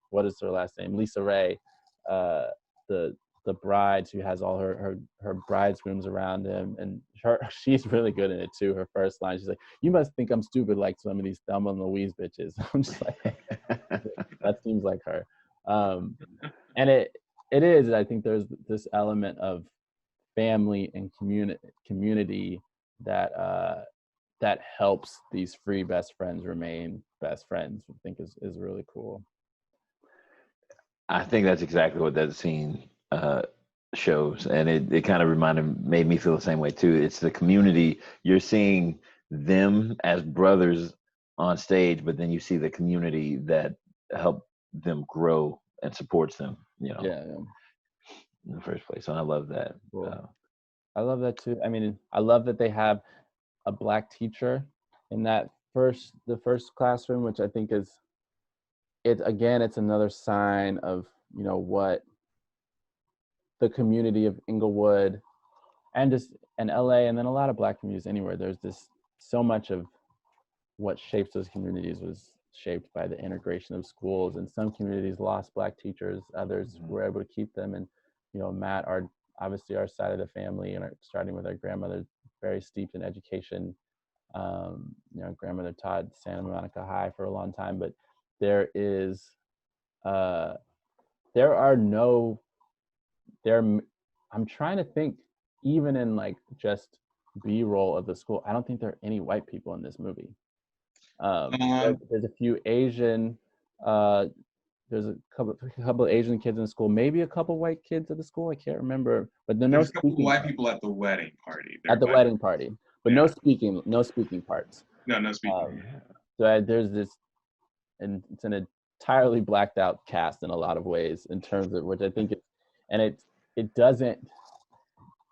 what is her last name? Lisa Ray, the bride, who has all her bridesgrooms around him, and she's really good in it too. Her first line, she's like, "You must think I'm stupid like some of these Thelma and Louise bitches." I'm just like, that seems like her. And it is, I think there's this element of family and community that helps these three best friends remain best friends. I think is really cool. I think that's exactly what that scene shows, and it kind of made me feel the same way too. It's the community. You're seeing them as brothers on stage, but then you see the community that helped them grow and supports them, you know, in the first place. And I love that. Cool. I love that too. I mean, I love that they have a Black teacher in the first classroom, which I think is, it's another sign of, you know, what the community of Inglewood and LA, and then a lot of Black communities anywhere, there's this, so much of what shapes those communities was shaped by the integration of schools, and some communities lost Black teachers, others were able to keep them. And, you know, Matt, obviously our side of the family, and starting with our grandmother, very steeped in education. You know, grandmother Todd, Santa Monica High for a long time, but I'm trying to think, even in like just B-roll of the school, I don't think there are any white people in this movie. There's a few Asian, there's a couple of Asian kids in the school, maybe a couple white kids at the school, I can't remember, but there's a couple white people at the wedding party. But no speaking parts. No speaking. So there's this, and it's an entirely blacked out cast in a lot of ways, in terms of which I think it doesn't,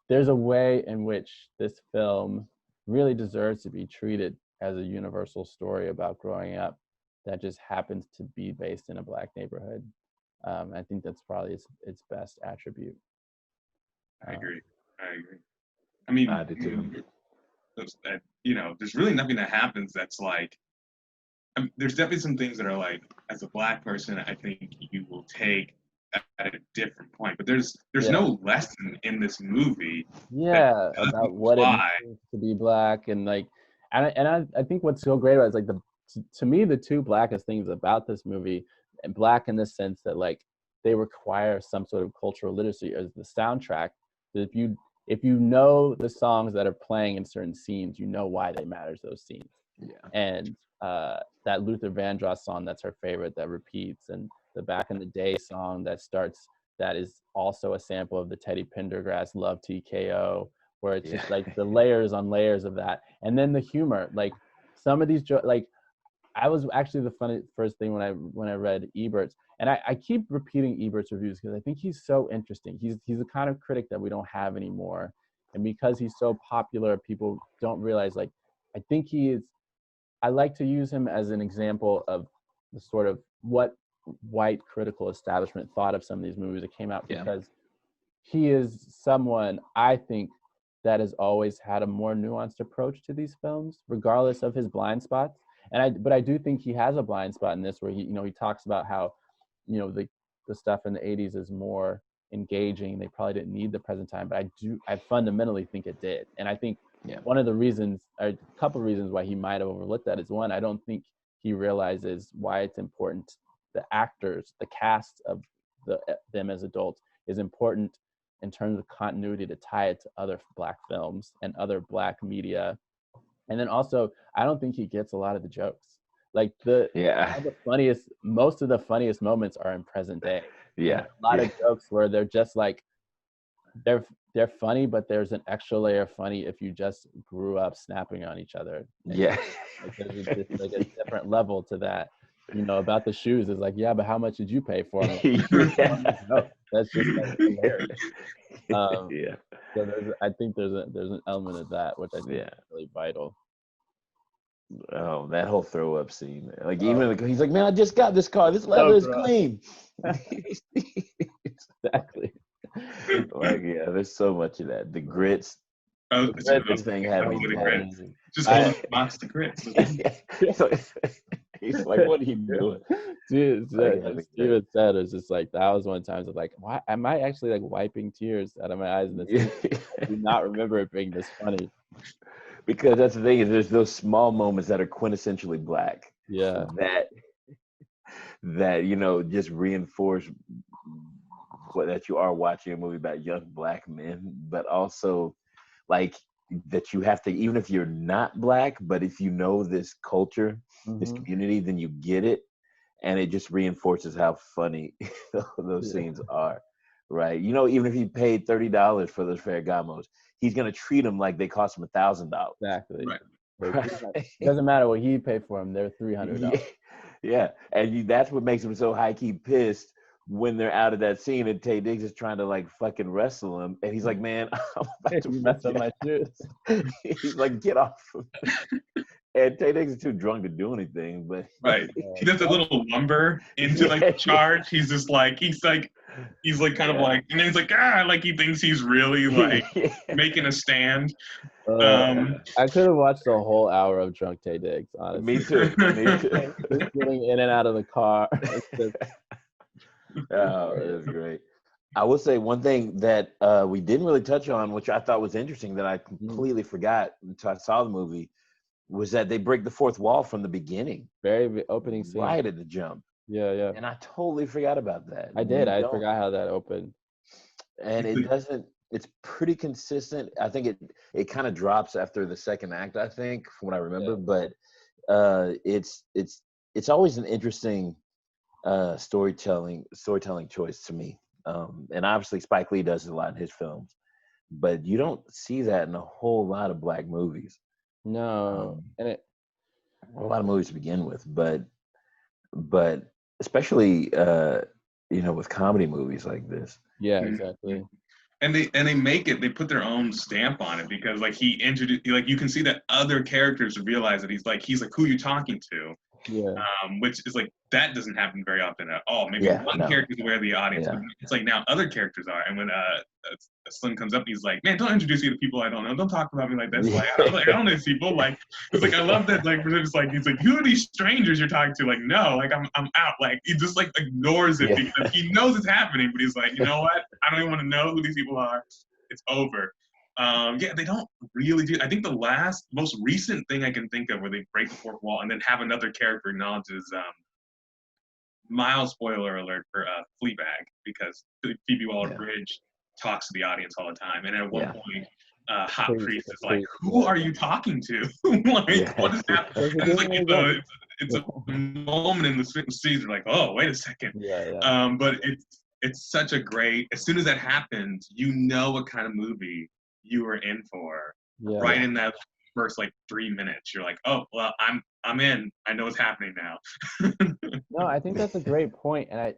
there's a way in which this film really deserves to be treated as a universal story about growing up that just happens to be based in a Black neighborhood. I think that's probably its best attribute. I agree. I mean, I do too. You know, there's really nothing that happens that's like, there's definitely some things that are like, as a Black person, I think you will take at a different point, but there's no lesson in this movie about what it means to be Black, and like, and I think what's so great about it is like, to me, the two blackest things about this movie, and Black in the sense that like they require some sort of cultural literacy, as the soundtrack. That if you know the songs that are playing in certain scenes, you know why they matter to those scenes. And that Luther Vandross song, that's her favorite, that repeats, and the Back in the Day song that starts, that is also a sample of the Teddy Pendergrass Love TKO, where it's just like the layers on layers of that. And then the humor, like some of these like, I was actually the funny first thing when I read Ebert's, and I keep repeating Ebert's reviews because I think he's so interesting. He's the kind of critic that we don't have anymore, and because he's so popular, people don't realize, like, I think I like to use him as an example of the sort of what white critical establishment thought of some of these movies that came out, because he is someone, I think, that has always had a more nuanced approach to these films, regardless of his blind spots. But I do think he has a blind spot in this, where he talks about how, you know, the stuff in the 80s is more engaging. They probably didn't need the present time, but I fundamentally think it did. And I think one of the reasons, or a couple of reasons why he might have overlooked that is, one, I don't think he realizes why it's important. The actors, the cast of them as adults is important in terms of continuity to tie it to other Black films and other Black media. And then also, I don't think he gets a lot of the jokes. Like most of the funniest moments are in present day. Yeah. A lot of jokes where they're just like, they're funny, but there's an extra layer of funny if you just grew up snapping on each other. And yeah. like, there's just like a different level to that. About the shoes is like, yeah, but how much did you pay for them? No, that's just like hilarious. Yeah. So I think there's an element of that which I think is really vital. Oh, that whole throw up scene! Like he's like, man, I just got this car. This leather is clean. Exactly. Like there's so much of that. The grits. The grits thing had me dying. Just hold a box of grits. He's like, what are you doing? Dude, Steven said it's just like that was one time. I was like, why am I actually like wiping tears out of my eyes in this? I do not remember it being this funny. Because that's the thing is there's those small moments that are quintessentially Black. Yeah. That just reinforce that you are watching a movie about young Black men, but also like that you have to, even if you're not Black, but if you know this culture, this community, then you get it. And it just reinforces how funny those scenes are, right? Even if he paid $30 for those Ferragamos, he's going to treat them like they cost him $1,000. Exactly. Right. It doesn't matter what he paid for them. They're $300. Yeah. And that's what makes him so high-key pissed when they're out of that scene and Taye Diggs is trying to like fucking wrestle him. And he's like, man, I'm about to mess up my shoes. He's like, get off of me. And Taye Diggs is too drunk to do anything, but he does a little lumber into like the charge. He's just like he's kind of like, and then he's like like he thinks he's really like making a stand. I could have watched a whole hour of drunk Taye Diggs, honestly. Me too. Just getting in and out of the car. Oh, that's great. I will say one thing that we didn't really touch on, which I thought was interesting that I completely forgot until I saw the movie, was that they break the fourth wall from the beginning. Very opening scene. Right at the jump. Yeah. And I totally forgot about that. I did. I forgot how that opened. And it's pretty consistent. I think it kind of drops after the second act, I think, from what I remember. But it's always an interesting storytelling choice to me. And obviously Spike Lee does it a lot in his films. But you don't see that in a whole lot of Black movies. No, and a lot of movies to begin with, but especially with comedy movies like this. Yeah, exactly. And they put their own stamp on it because like he introduced, like you can see that other characters realize that he's like who you talking to. Yeah. Which is like that doesn't happen very often at all. Maybe one character is aware of the audience, but it's like now other characters are. And when Slim comes up, and he's like, "Man, don't introduce me to people I don't know. Don't talk about me like that." Like, I don't know these people. Like, it's like I love that. Like, it's like he's like, "Who are these strangers you're talking to?" Like, no, like I'm out. Like he just like ignores it because he knows it's happening, but he's like, you know what? I don't even want to know who these people are. It's over. They don't really do. I think the most recent thing I can think of where they break the fourth wall and then have another character acknowledge is mild spoiler alert for Fleabag, because Phoebe Waller-Bridge talks to the audience all the time, and at one point, Hot Priest is like, "Who are you talking to? Like, what is happening?" And it's like it's a moment in the season, like, "Oh, wait a second." But it's such a great. As soon as that happens, you know what kind of movie you were in for. Right in that first like 3 minutes, you're like, "Oh, well, I'm in. I know what's happening now." No, I think that's a great point, and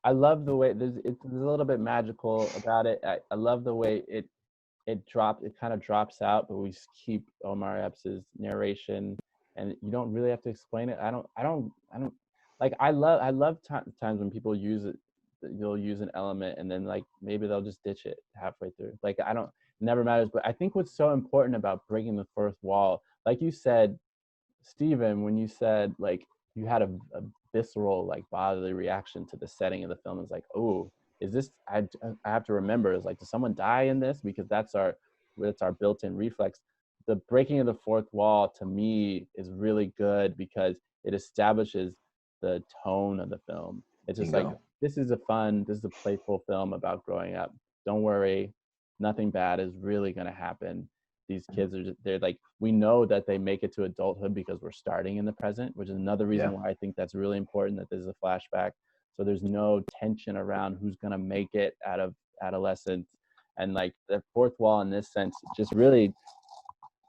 I love the way it's a little bit magical about it. I love the way it kind of drops out, but we keep Omar Epps' narration, and you don't really have to explain it. I don't like. I love times when people use it. You'll use an element, and then like maybe they'll just ditch it halfway through. Like never matters. But I think what's so important about breaking the fourth wall, like you said, Steven, when you said like you had a visceral like bodily reaction to the setting of the film, it's like, oh, is this? I have to remember, is like, does someone die in this? Because that's our built-in reflex. The breaking of the fourth wall to me is really good because it establishes the tone of the film. It's just like, this is a playful film about growing up. Don't worry, nothing bad is really going to happen. These kids they're like, we know that they make it to adulthood because we're starting in the present, which is another reason why I think that's really important, that there's a flashback. So there's no tension around who's going to make it out of adolescence. And like the fourth wall in this sense, just really,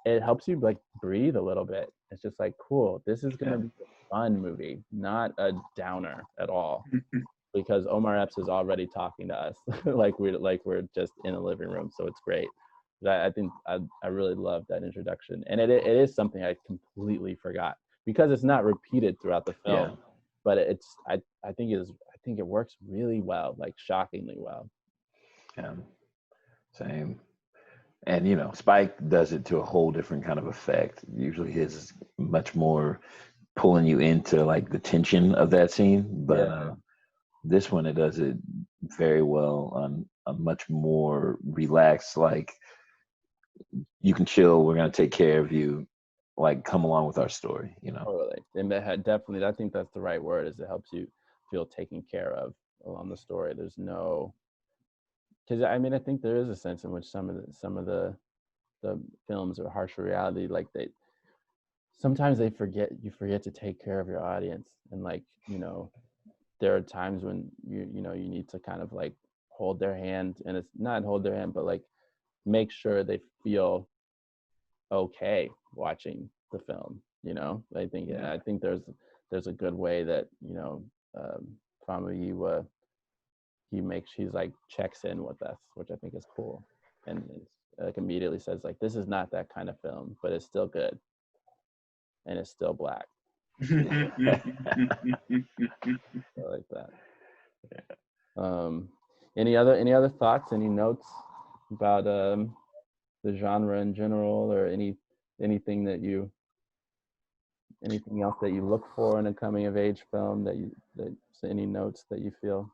it helps you like breathe a little bit. It's just like, cool, this is going to be a fun movie, not a downer at all. Because Omar Epps is already talking to us like we're just in a living room. So it's great. I think I really love that introduction. And it is something I completely forgot because it's not repeated throughout the film. But I think it works really well, like shockingly well. Yeah. Same. And you know, Spike does it to a whole different kind of effect. Usually his is much more pulling you into like the tension of that scene. But this one, it does it very well on a much more relaxed, like, you can chill, we're going to take care of you, like, come along with our story, you know. Totally. And definitely, I think that's the right word, is it helps you feel taken care of along the story. There's no, because I mean, I think there is a sense in which some of the films are harsher reality, like sometimes you forget to take care of your audience. And like, you know, there are times when you need to kind of like hold their hand, and it's not hold their hand, but like make sure they feel okay watching the film, you know. I think there's a good way that, you know, Famuyiwa, he's like checks in with us, which I think is cool, and like immediately says like, this is not that kind of film, but it's still good and it's still Black. I like that. Any other thoughts, any notes about the genre in general, or anything else that you look for in a coming of age film, any notes that you feel?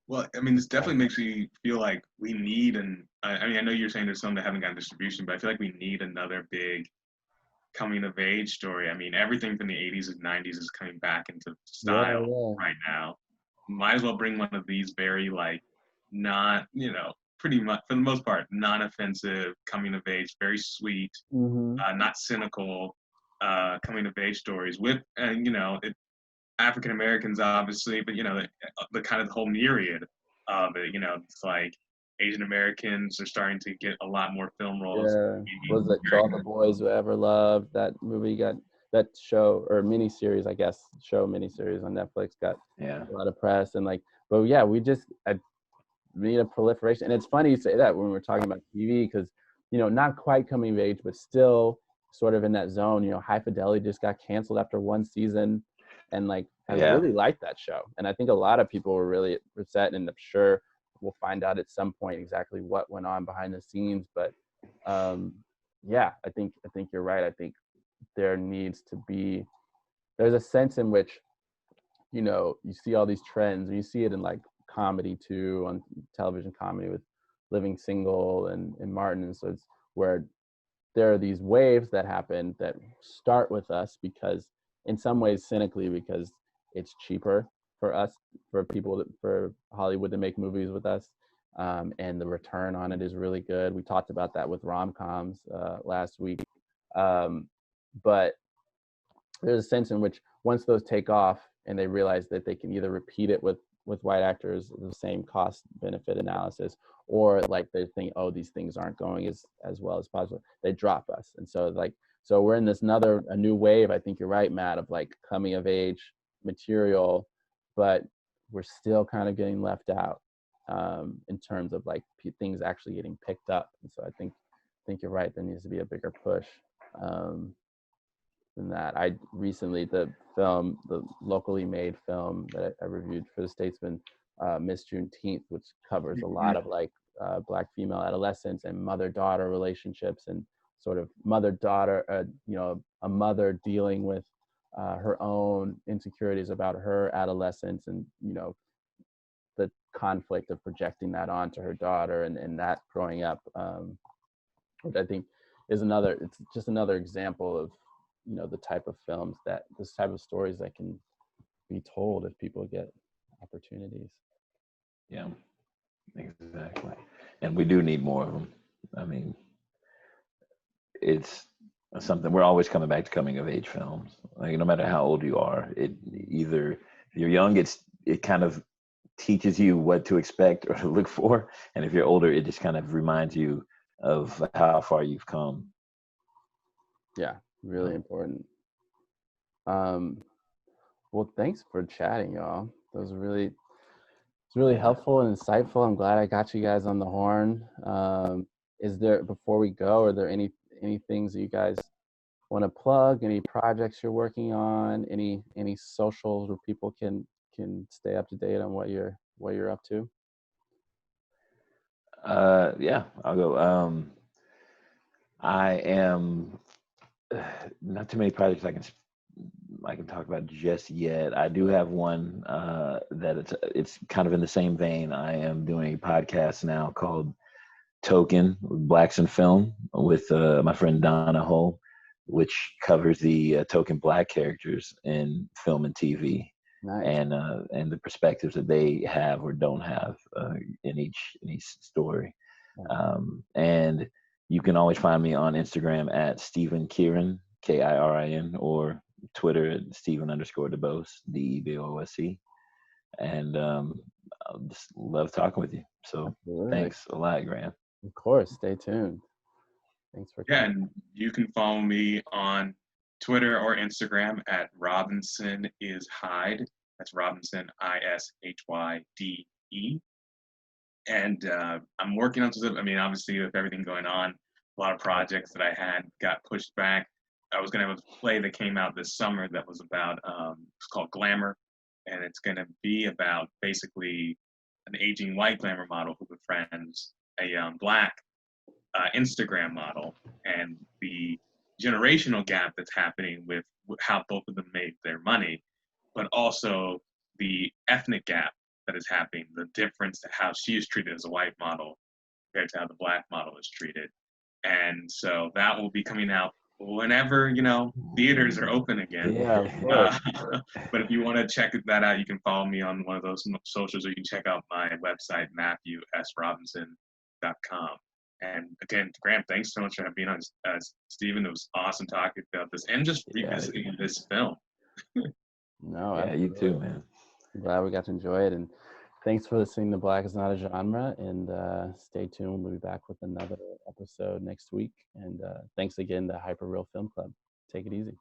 Well, I mean, this definitely makes me feel like we need, I mean, I know you're saying there's some that haven't gotten distribution, but I feel like we need another big coming of age story. I mean, everything from the 80s and 90s is coming back into style right now. Might as well bring one of these very, like, not, you know, pretty much, for the most part, non-offensive coming of age, very sweet, not cynical coming of age stories with, you know, African Americans, obviously, but, you know, the kind of the whole myriad of it. You know, it's like Asian Americans are starting to get a lot more film roles. Was it To All the Boys Who Ever Loved? That movie got, that show or miniseries, I guess, miniseries on Netflix got a lot of press, and like, but yeah, we need a proliferation. And it's funny you say that when we're talking about TV, because, you know, not quite coming of age, but still sort of in that zone. You know, High Fidelity just got canceled after one season. And like, I really liked that show. And I think a lot of people were really upset, and I'm sure we'll find out at some point exactly what went on behind the scenes. But yeah, I think you're right. I think there's a sense in which, you know, you see all these trends, and you see it in like comedy too, on television comedy with Living Single and Martin. And so it's where there are these waves that happen that start with us, because in some ways cynically, because it's cheaper for us, for Hollywood to make movies with us, and the return on it is really good. We talked about that with rom-coms last week, but there's a sense in which once those take off and they realize that they can either repeat it with white actors, the same cost benefit analysis, or like they think, oh, these things aren't going as well as possible, they drop us. And so like, so we're in a new wave. I think you're right, Matt, of like coming of age material, but we're still kind of getting left out in terms of like things actually getting picked up. And so I think you're right, there needs to be a bigger push than that. I recently, the locally made film that I reviewed for The Statesman, Miss Juneteenth, which covers a lot of like Black female adolescence and mother-daughter relationships, and sort of mother-daughter, you know, a mother dealing with her own insecurities about her adolescence, and, you know, the conflict of projecting that onto her daughter, and that growing up, which I think is it's just another example of the type of films this type of stories that can be told if people get opportunities. Yeah, exactly. And we do need more of them. I mean, it's something we're always coming back to coming of age films. Like no matter how old you are, it either if you're young, it kind of teaches you what to expect or to look for, and if you're older, it just kind of reminds you of how far you've come. Yeah, really important. Well, thanks for chatting, y'all. That was really helpful and insightful. I'm glad I got you guys on the horn. Is there, before we go, are there any things that you guys want to plug? Any projects you're working on? Any socials where people can stay up to date on what you're up to? Yeah, I'll go. I am not too many projects I can talk about just yet. I do have one that it's kind of in the same vein. I am doing a podcast now called Token Blacks in Film with my friend Donna Hull, which covers the token Black characters in film and TV. Nice. And the perspectives that they have or don't have in each story. And you can always find me on Instagram at Stephen Kieran, Kirin, or Twitter at Stephen_DeBose, DeBose. And I'll just love talking with you. So Thanks a lot, Graham. Of course, stay tuned. Thanks for coming. And you can follow me on Twitter or Instagram at Robinson is Hyde. That's Robinson ISHYDE. And I'm working on some. I mean, obviously, with everything going on, a lot of projects that I had got pushed back. I was going to have a play that came out this summer that was about. It's called Glamour, and it's going to be about basically an aging white glamour model who befriends a young Black Instagram model, and the generational gap that's happening with how both of them made their money, but also the ethnic gap that is happening, the difference to how she is treated as a white model compared to how the Black model is treated. And so that will be coming out whenever, theaters are open again. Yeah, but if you want to check that out, you can follow me on one of those socials, or you can check out my website, MatthewSRobinson.com. And again, Graham, thanks so much for being on. Stephen, it was awesome talking about this and just revisiting this film. No, yeah, you too, man. I'm glad we got to enjoy it, and thanks for listening to Black is Not a Genre, and stay tuned. We'll be back with another episode next week, and thanks again to Hyper Real Film Club. Take it easy.